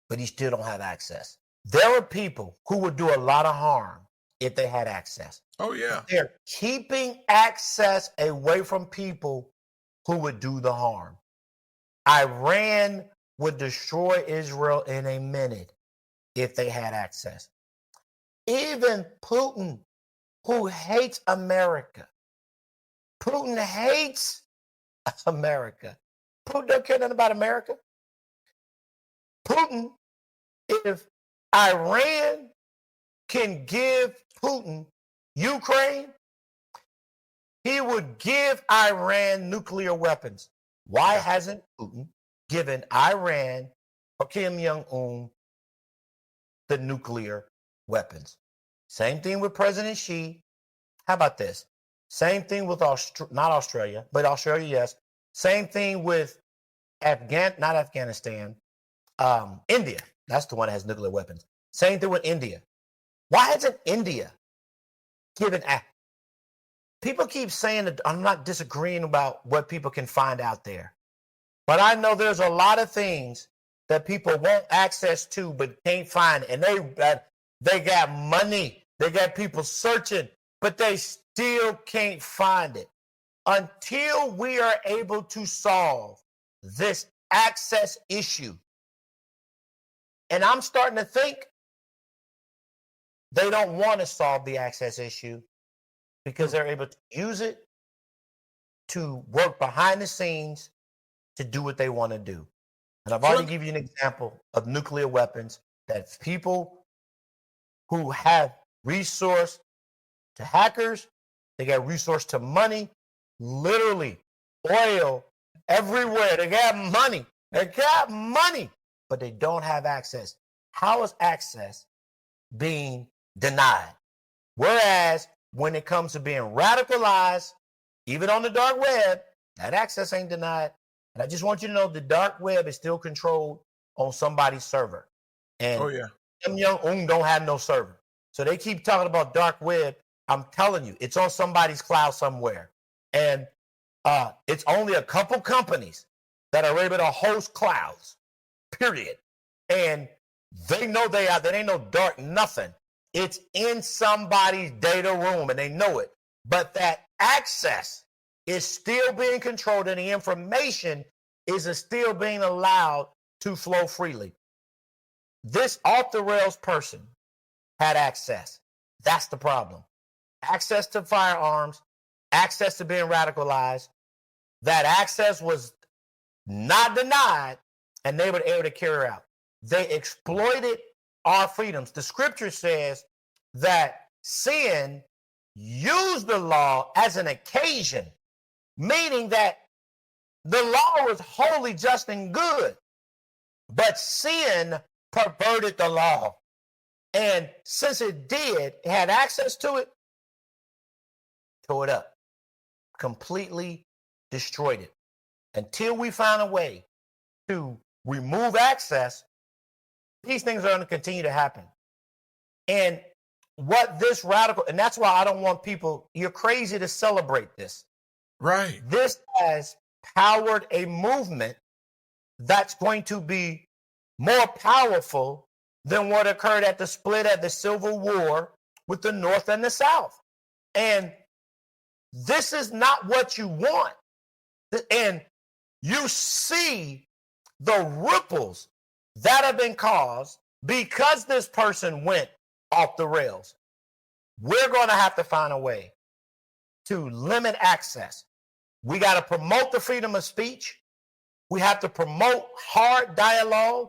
But he still don't have access. There are people who would do a lot of harm if they had access. Oh, yeah. They're keeping access away from people who would do the harm. Iran would destroy Israel in a minute if they had access. Even Putin, who hates America. Putin hates America. Putin don't care nothing about America. Putin, if Iran can give Putin Ukraine, he would give Iran nuclear weapons. Why hasn't Putin given Iran or Kim Jong-un the nuclear weapons? Same thing with President Xi. How about this? Same thing with not Australia, but Australia, yes. Same thing with not Afghanistan, India. That's the one that has nuclear weapons. Same thing with India. Why hasn't India given? People keep saying that I'm not disagreeing about what people can find out there, but I know there's a lot of things that people want access to but can't find, and they got money, they got people searching, but they still can't find it. Until we are able to solve this access issue, and I'm starting to think they don't want to solve the access issue because they're able to use it to work behind the scenes to do what they want to do. And I've already given you an example of nuclear weapons that people who have resource to hackers, they got resource to money, literally oil everywhere. They got money. But they don't have access. How is access being denied? Whereas when it comes to being radicalized, even on the dark web, that access ain't denied. And I just want you to know the dark web is still controlled on somebody's server. And Kim Jong-un don't have no server. So they keep talking about dark web. I'm telling you, it's on somebody's cloud somewhere. And it's only a couple companies that are able to host clouds, period. And they know they ain't no dark nothing. It's in somebody's data room and they know it. But that access is still being controlled and the information is still being allowed to flow freely. This off the rails person had access. That's the problem. Access to firearms, access to being radicalized. That access was not denied and they were able to carry out. They exploited our freedoms. The scripture says that sin used the law as an occasion, meaning that the law was holy, just, and good, but sin perverted the law. And since it had access to it, tore it up, completely destroyed it. Until we find a way to remove access, these things are going to continue to happen. And what this and that's why I don't want people, you're crazy to celebrate this. Right. This has powered a movement that's going to be more powerful than what occurred at the split at the Civil War with the North and the South. And this is not what you want. And you see the ripples that have been caused because this person went off the rails. We're going to have to find a way to limit access. We got to promote the freedom of speech. We have to promote hard dialogue.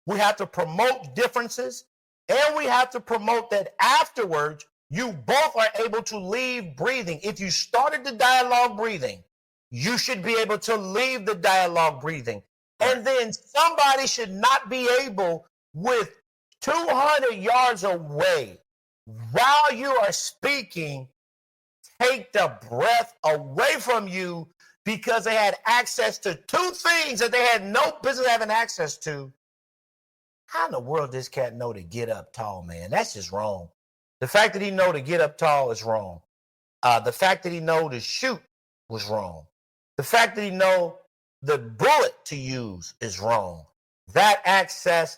We have to promote differences. And we have to promote that afterwards, you both are able to leave breathing. If you started the dialogue breathing, you should be able to leave the dialogue breathing. And then somebody should not be able, with 200 yards away, while you are speaking, take the breath away from you because they had access to two things that they had no business having access to. How in the world does this cat know to get up tall, man? That's just wrong. The fact that he know to get up tall is wrong. The fact that he know to shoot was wrong. The fact that he know the bullet to use is wrong. That access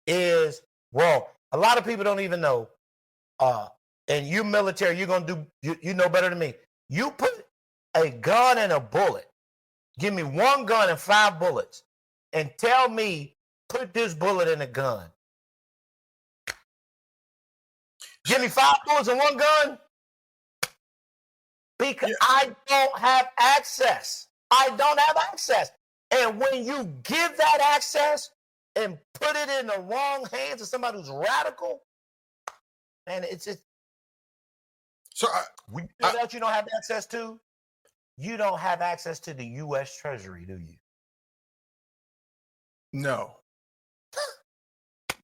is wrong. A lot of people don't even know. And you military, you're going to do, you know better than me. You put a gun and a bullet. Give me one gun and 5 bullets and tell me, put this bullet in a gun. Give me 5 bullets and 1 gun. Because I don't have access. I don't have access. And when you give that access and put it in the wrong hands of somebody who's radical, and it's just. So you know what you don't have access to? You don't have access to the U.S. Treasury, do you? No.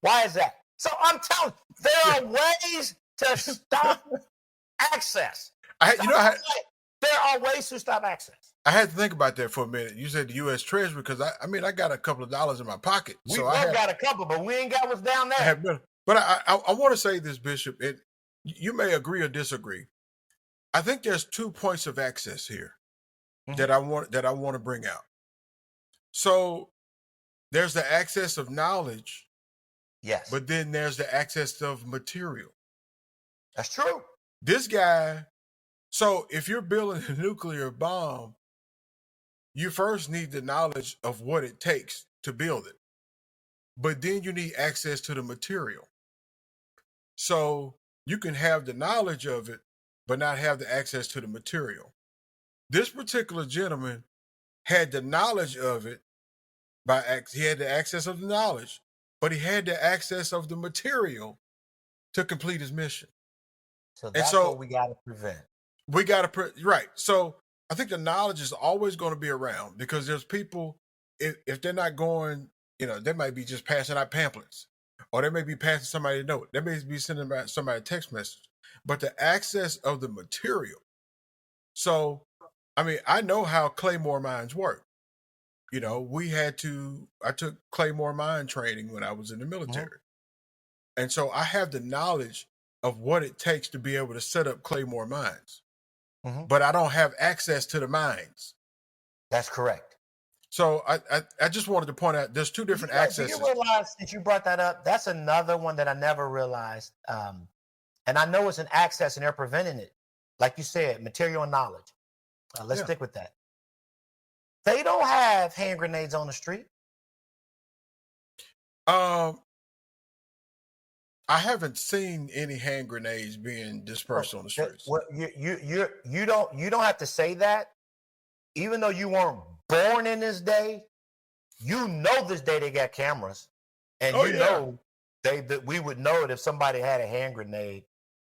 Why is that? So I'm telling you, there are ways to stop access. There are ways to stop access. I had to think about that for a minute. You said the U.S. Treasury because I got a couple of dollars in my pocket. We got a couple, but we ain't got what's down there. But I want to say this, Bishop. You may agree or disagree. I think there's 2 points of access here that I want to bring out. So there's the access of knowledge. Yes. But then there's the access of material. That's true. This guy, so if you're building a nuclear bomb, you first need the knowledge of what it takes to build it. But then you need access to the material. So you can have the knowledge of it, but not have the access to the material. This particular gentleman had the knowledge of it he had the access of the knowledge, but he had the access of the material to complete his mission. So that's what we got to prevent. We got to right. So I think the knowledge is always going to be around because there's people, if they're not going, they might be just passing out pamphlets, or they may be passing somebody a note. They may be sending somebody a text message. But the access of the material. So, I know how Claymore mines work. I took Claymore mine training when I was in the military. And so I have the knowledge of what it takes to be able to set up Claymore mines. But I don't have access to the mines. That's correct. So I just wanted to point out there's two different accesses. Do you realize, since you brought that up, that's another one that I never realized. And I know it's an access and they're preventing it. Like you said, material and knowledge. Let's stick with that. They don't have hand grenades on the street. I haven't seen any hand grenades being dispersed on the streets. Well, you don't have to say that. Even though you weren't born in this day, this day they got cameras, and we would know it if somebody had a hand grenade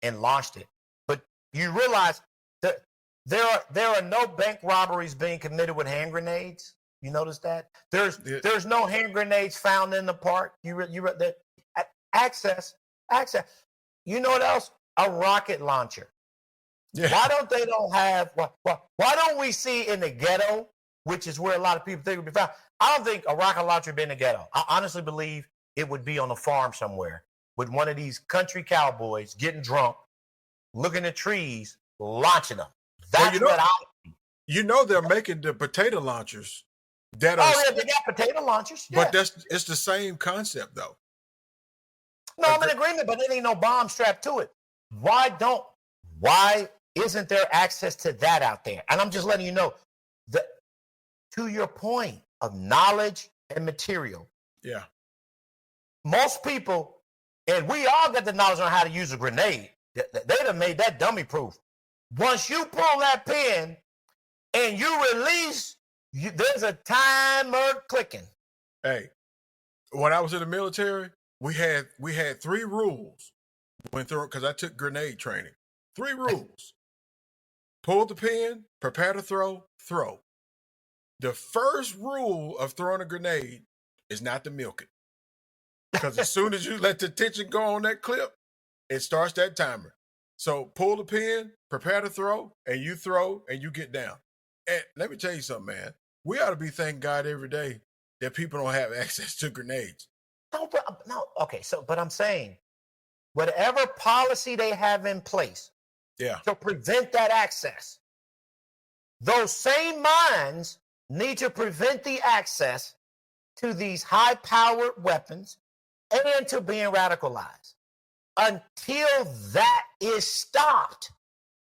and launched it. But you realize that there are no bank robberies being committed with hand grenades. You notice that there's no hand grenades found in the park. You read that. Access. You know what else? A rocket launcher. Yeah. Why don't we see in the ghetto, which is where a lot of people think it would be found? I don't think a rocket launcher would be in the ghetto. I honestly believe it would be on a farm somewhere with one of these country cowboys getting drunk, looking at trees, launching them. That's they're making the potato launchers. They got potato launchers. Yeah. But it's the same concept though. No, I'm in agreement, but there ain't no bomb strapped to it. Why isn't there access to that out there? And I'm just letting you know that, to your point of knowledge and material. Yeah. Most people, and we all got the knowledge on how to use a grenade. They'd have made that dummy proof. Once you pull that pin and you release, there's a timer clicking. Hey, when I was in the military, we had 3 rules because I took grenade training. 3 rules. Pull the pin, prepare to throw. The first rule of throwing a grenade is not to milk it. Because as soon as you let the tension go on that clip, it starts that timer. So pull the pin, prepare to throw, and you get down. And let me tell you something, man. We ought to be thanking God every day that people don't have access to grenades. No. Okay. But I'm saying, whatever policy they have in place, to prevent that access, those same minds need to prevent the access to these high-powered weapons and to being radicalized until that is stopped.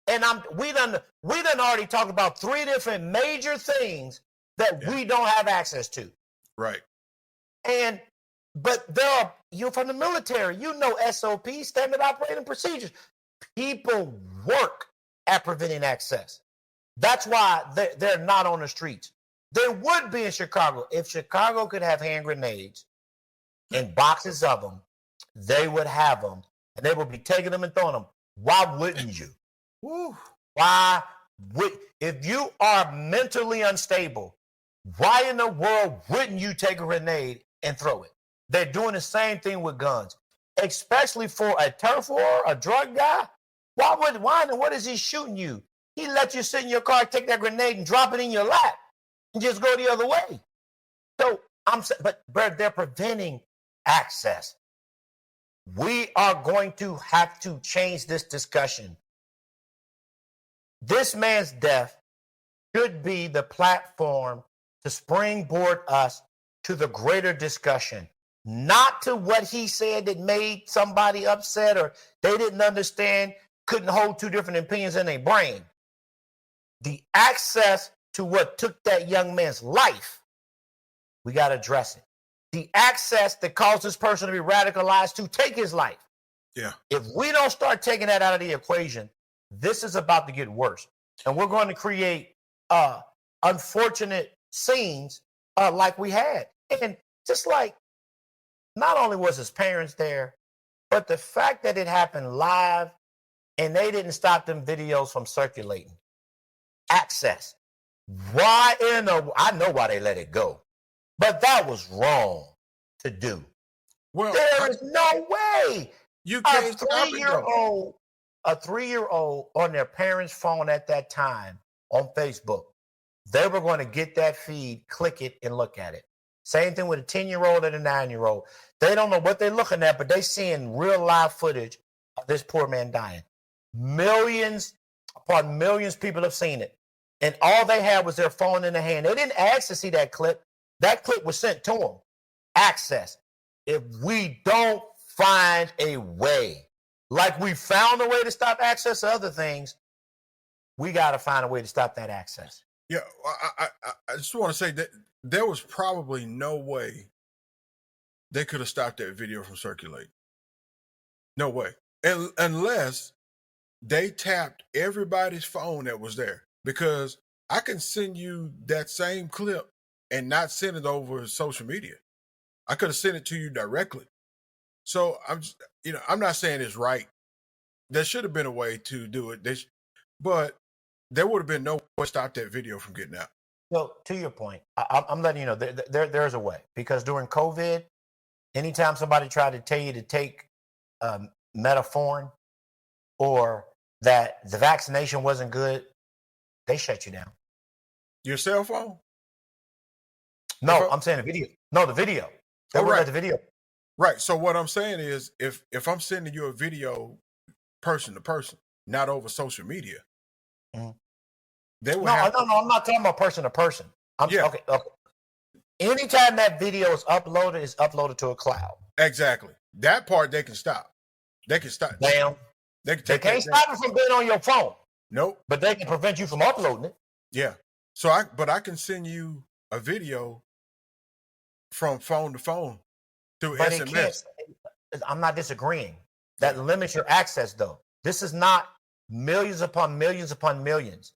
And we done already talked about 3 different major things that we don't have access to. Right. But you're from the military, SOPs, standard operating procedures. People work at preventing access. That's why they're not on the streets. There would be in Chicago. If Chicago could have hand grenades in boxes of them, they would have them, and they would be taking them and throwing them. Why wouldn't you? Woo. Why would, if you are mentally unstable, why in the world wouldn't you take a grenade and throw it? They're doing the same thing with guns, especially for a turf war, a drug guy. What is he shooting you? He let you sit in your car, take that grenade and drop it in your lap and just go the other way. So I'm saying, but they're preventing access. We are going to have to change this discussion. This man's death should be the platform to springboard us to the greater discussion, not to what he said that made somebody upset or they didn't understand, couldn't hold two different opinions in their brain. The access to what took that young man's life, we got to address it. The access that caused this person to be radicalized to take his life. Yeah. If we don't start taking that out of the equation, this is about to get worse. And we're going to create unfortunate scenes like we had. And just like, not only was his parents there, but the fact that it happened live and they didn't stop them videos from circulating. Access. Why I know why they let it go, but that was wrong to do. Well, there is no way you can't stop it, a 3-year-old on their parents' phone at that time on Facebook, they were going to get that feed, click it, and look at it. Same thing with a 10-year-old and a 9-year-old. They don't know what they're looking at, but they're seeing real live footage of this poor man dying. Millions upon millions of people have seen it. And all they had was their phone in their hand. They didn't ask to see that clip. That clip was sent to them. Access. If we don't find a way, like we found a way to stop access to other things, we got to find a way to stop that access. Yeah, I just want to say that there was probably no way they could have stopped that video from circulating. No way. Unless they tapped everybody's phone that was there. Because I can send you that same clip and not send it over social media. I could have sent it to you directly. So I'm not saying it's right. There should have been a way to do it. But there would have been no way to stop that video from getting out. So to your point, I'm letting you know there's a way. Because during COVID, anytime somebody tried to tell you to take metformin or that the vaccination wasn't good, they shut you down. Your cell phone? No, I'm saying the video. No, the video. They wouldn't let the video. Right. So what I'm saying is if I'm sending you a video person to person, not over social media, they would have No, I'm not talking about person to person. Okay. Anytime that video is uploaded to a cloud. Exactly. That part they can stop. They can stop. Damn. They can't stop it from being on your phone. Nope. But they can prevent you from uploading it. Yeah. So I can send you a video from phone to phone through but SMS. I'm not disagreeing. That limits your access, though. This is not millions upon millions upon millions.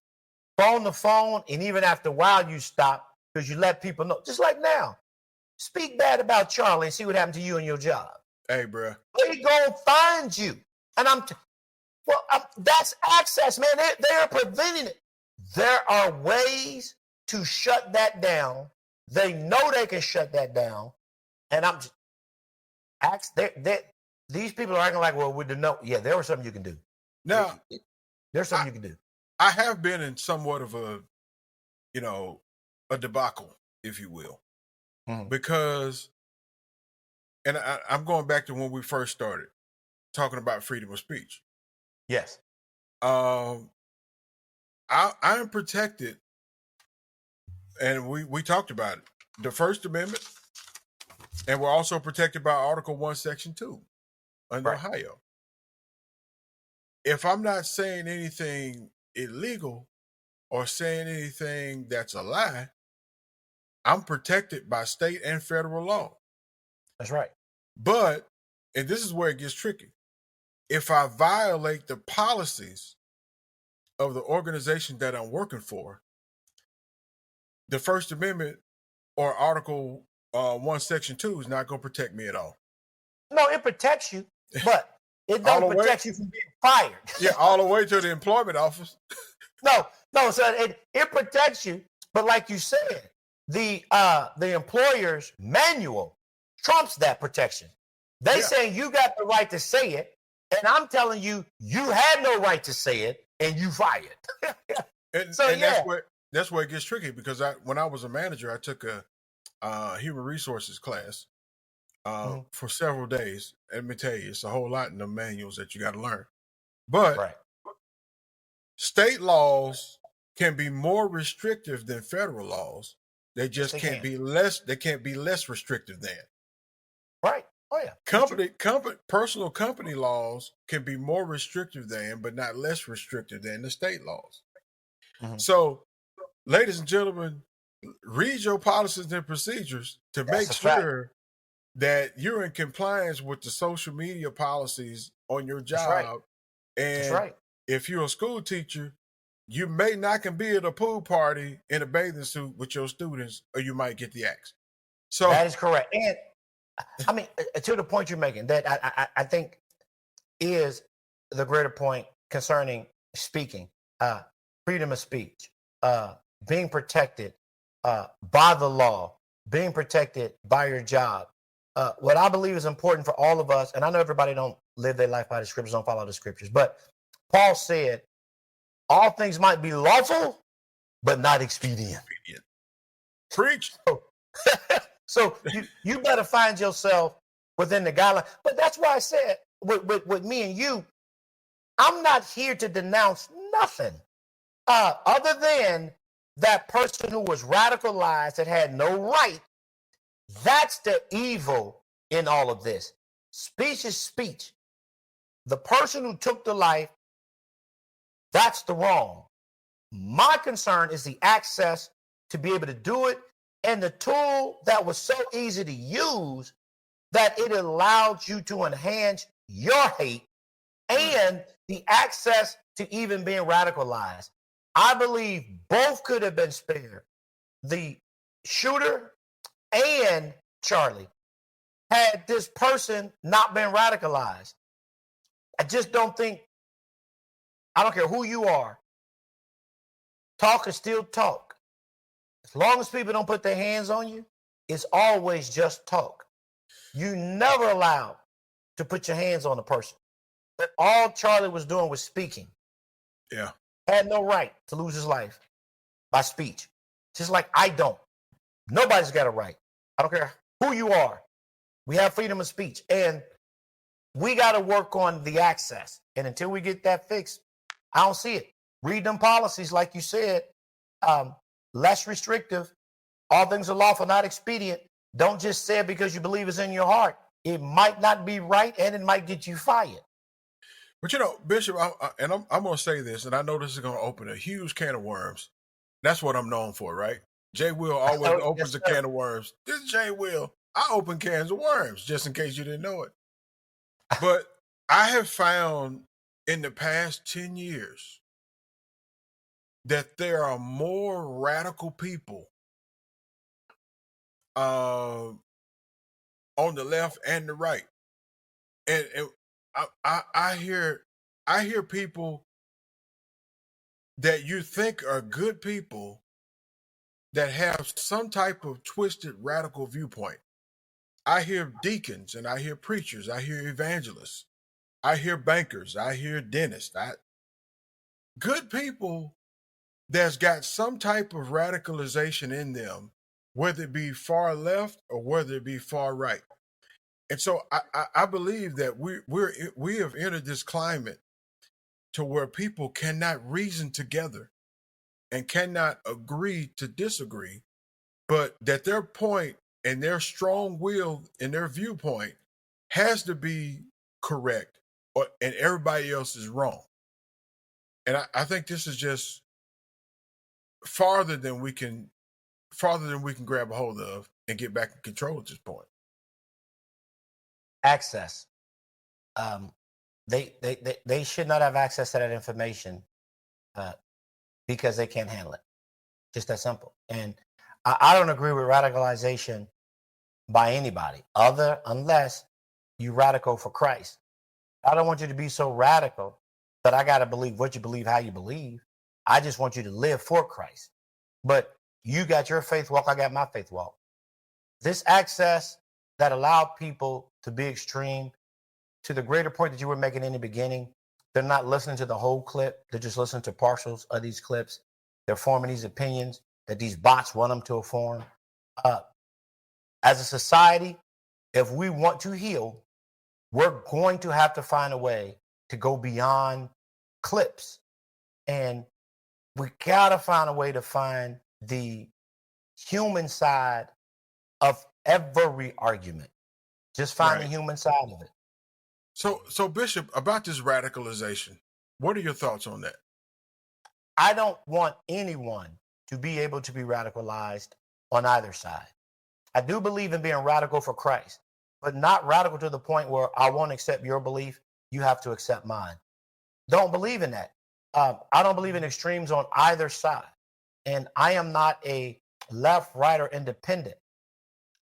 Phone to phone, and even after a while, you stop because you let people know. Just like now. Speak bad about Charlie and see what happened to you and your job. Hey, bro. They gonna find you. And that's access, man. They are preventing it. There are ways to shut that down. They know they can shut that down. And these people are acting like, well, we didn't know. Yeah, there was something you can do. Now, there's something you can do. I have been in somewhat of a debacle, if you will, because, and I'm going back to when we first started talking about freedom of speech. Yes. I am protected, and we talked about it, the First Amendment, and we're also protected by Article 1, Section 2 under Ohio. If I'm not saying anything illegal or saying anything that's a lie, I'm protected by state and federal law. That's right. But, and this is where it gets tricky, if I violate the policies of the organization that I'm working for, the First Amendment or Article 1, Section 2 is not going to protect me at all. No, it protects you, but It don't protect you from being fired. Yeah, all the way to the employment office. No. So it protects you, but like you said, the employer's manual trumps that protection. They saying you got the right to say it, and I'm telling you, you had no right to say it, and you fired. and that's where it gets tricky, because when I was a manager, I took a human resources class for several days. And let me tell you, it's a whole lot in the manuals that you got to learn. But state laws can be more restrictive than federal laws. They just can't be less. They can't be less restrictive than. Right. Oh yeah. Personal company laws can be more restrictive than, but not less restrictive than the state laws. So, ladies and gentlemen, read your policies and procedures to make sure that you're in compliance with the social media policies on your job. And if you're a school teacher, you may not can be at a pool party in a bathing suit with your students, or you might get the axe. So that is correct. And I mean, to the point you're making, that I think is the greater point concerning speaking, freedom of speech, being protected by the law, being protected by your job. What I believe is important for all of us, and I know everybody don't live their life by the scriptures, don't follow the scriptures, but Paul said, all things might be lawful, but not expedient. Preach. So you better find yourself within the guideline. But that's why I said, with me and you, I'm not here to denounce nothing other than that person who was radicalized that had no right. That's the evil in all of this. Speech is speech. The person who took the life, that's the wrong. My concern is the access to be able to do it, and the tool that was so easy to use that it allowed you to enhance your hate and the access to even being radicalized. I believe both could have been spared. The shooter and Charlie, had this person not been radicalized. I just don't think, I don't care who you are, talk is still talk. As long as people don't put their hands on you, it's always just talk. You never allowed to put your hands on a person. But all Charlie was doing was speaking. Yeah. Had no right to lose his life by speech. Just like I don't. Nobody's got a right. I don't care who you are. We have freedom of speech. And we got to work on the access. And until we get that fixed, I don't see it. Read them policies, like you said, less restrictive. All things are lawful, not expedient. Don't just say it because you believe it's in your heart. It might not be right, and it might get you fired. But you know, Bishop, I'm going to say this, and I know this is going to open a huge can of worms. That's what I'm known for, right? Jay Will always opens a can of worms. This is Jay Will. I open cans of worms, just in case you didn't know it. But I have found in the past 10 years that there are more radical people on the left and the right. And I hear people that you think are good people that have some type of twisted radical viewpoint. I hear deacons and I hear preachers, I hear evangelists, I hear bankers, I hear dentists. Good people that's got some type of radicalization in them, whether it be far left or whether it be far right. And so I believe that we have entered this climate to where people cannot reason together and cannot agree to disagree, but that their point and their strong will and their viewpoint has to be correct, and everybody else is wrong. And I think this is just farther than we can grab a hold of and get back in control at this point. Access. They should not have access to that information because they can't handle it. Just that simple. And I don't agree with radicalization by anybody unless you radical for Christ. I don't want you to be so radical that I got to believe what you believe, how you believe. I just want you to live for Christ. But you got your faith walk, I got my faith walk. This access that allowed people to be extreme, to the greater point that you were making in the beginning, they're not listening to the whole clip. They're just listening to partials of these clips. They're forming these opinions that these bots want them to form. As a society, if we want to heal, we're going to have to find a way to go beyond clips. And we got to find a way to find the human side of every argument. Just find the human side of it. So Bishop, about this radicalization, what are your thoughts on that? I don't want anyone to be able to be radicalized on either side. I do believe in being radical for Christ, but not radical to the point where I won't accept your belief. You have to accept mine. Don't believe in that. I don't believe in extremes on either side. And I am not a left, right, or independent.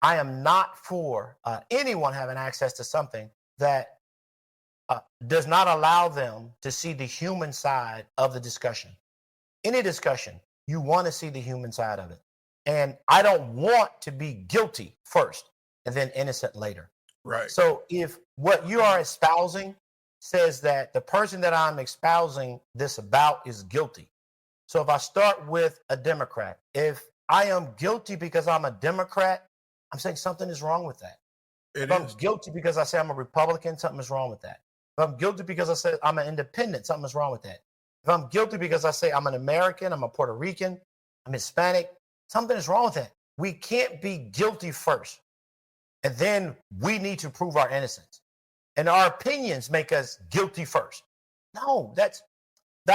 I am not for anyone having access to something that does not allow them to see the human side of the discussion. Any discussion, you want to see the human side of it. And I don't want to be guilty first and then innocent later. Right. So if what you are espousing says that the person that I'm espousing this about is guilty. So if I start with a Democrat, if I am guilty because I'm a Democrat, I'm saying something is wrong with that. If I'm guilty because I say I'm a Republican, something is wrong with that. If I'm guilty because I say I'm an independent, something is wrong with that. If I'm guilty because I say I'm an American, I'm a Puerto Rican, I'm Hispanic, something is wrong with that. We can't be guilty first. And then we need to prove our innocence. And our opinions make us guilty first. No, that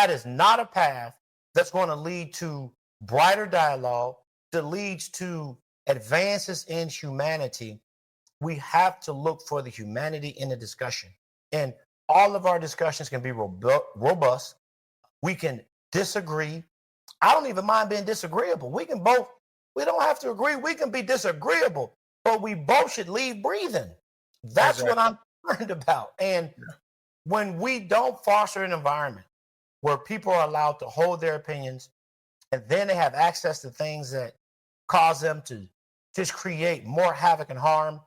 is not a path that's going to lead to brighter dialogue, that leads to advances in humanity. We have to look for the humanity in the discussion. And all of our discussions can be robust. We can disagree. I don't even mind being disagreeable. We don't have to agree. We can be disagreeable, but we both should leave breathing. That's what I'm concerned about. And when we don't foster an environment where people are allowed to hold their opinions, and then they have access to things that cause them to just create more havoc and harm.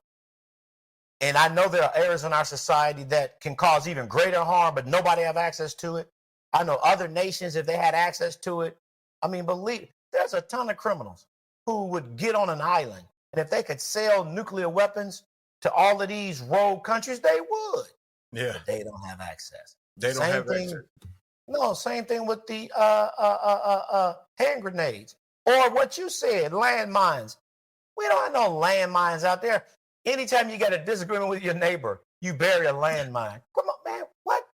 And I know there are areas in our society that can cause even greater harm, but nobody have access to it. I know other nations, if they had access to it, there's a ton of criminals who would get on an island. And if they could sell nuclear weapons to all of these rogue countries, they would. Yeah. But they don't have access. They don't have access. No, same thing with the hand grenades. Or what you said, landmines. We don't have no landmines out there. Anytime you get a disagreement with your neighbor, you bury a landmine. Come on, man, what?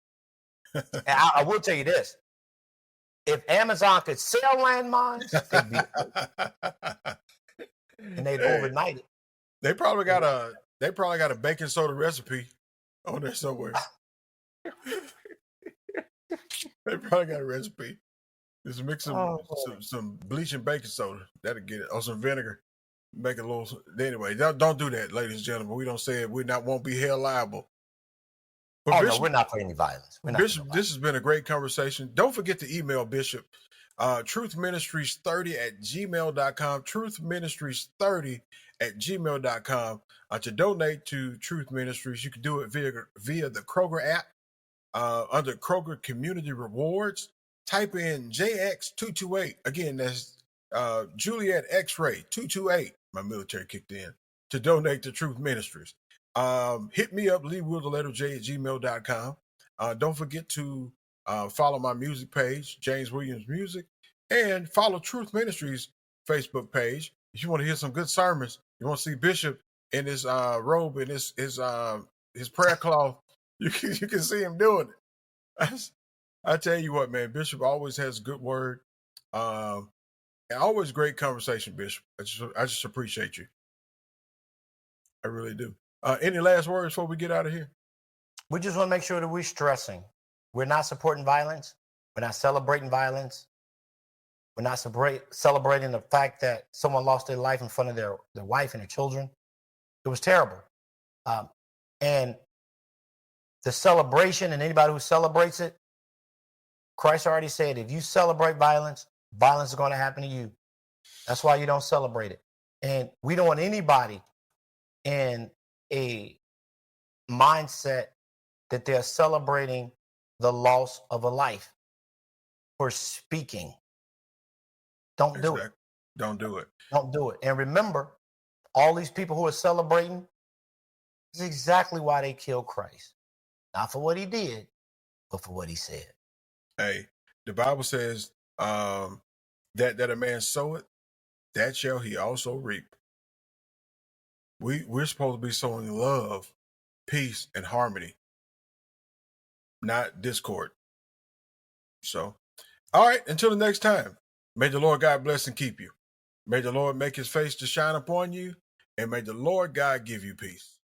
And I will tell you this. If Amazon could sell landmines, they'd be and they'd overnight it. They probably got a baking soda recipe on there somewhere. They probably got a recipe. Just mix some bleach and baking soda. That'll get it. Or some vinegar. Make it a little. Anyway, don't do that, ladies and gentlemen. We don't say it. Won't be held liable. But Bishop, no, we're not for any violence. Bishop, this has been a great conversation. Don't forget to email Bishop, truthministries30@gmail.com, truthministries30@gmail.com. To donate to Truth Ministries, you can do it via the Kroger app under Kroger Community Rewards. Type in JX228. Again, that's Juliet X-Ray 228. My military kicked in to donate to Truth Ministries. Hit me up, leewillj@gmail.com. Don't forget to follow my music page, James Williams Music, and follow Truth Ministries Facebook page. If you want to hear some good sermons, you want to see Bishop in his robe and his prayer cloth, you can see him doing it. I tell you what, man, Bishop always has a good word. And always great conversation, Bishop. I just appreciate you. I really do. Any last words before we get out of here? We just want to make sure that we're stressing. We're not supporting violence. We're not celebrating violence. We're not celebrating the fact that someone lost their life in front of their wife and their children. It was terrible. And the celebration and anybody who celebrates it, Christ already said, if you celebrate violence, violence is going to happen to you. That's why you don't celebrate it. And we don't want anybody in a mindset that they're celebrating the loss of a life for speaking. Don't do it. Don't do it. Don't do it. And remember, all these people who are celebrating, this is exactly why they killed Christ. Not for what he did, but for what he said. Hey, the Bible says that a man soweth, that shall he also reap. We're supposed to be sowing love, peace, and harmony, not discord. So, all right, until the next time, may the Lord God bless and keep you. May the Lord make his face to shine upon you, and may the Lord God give you peace.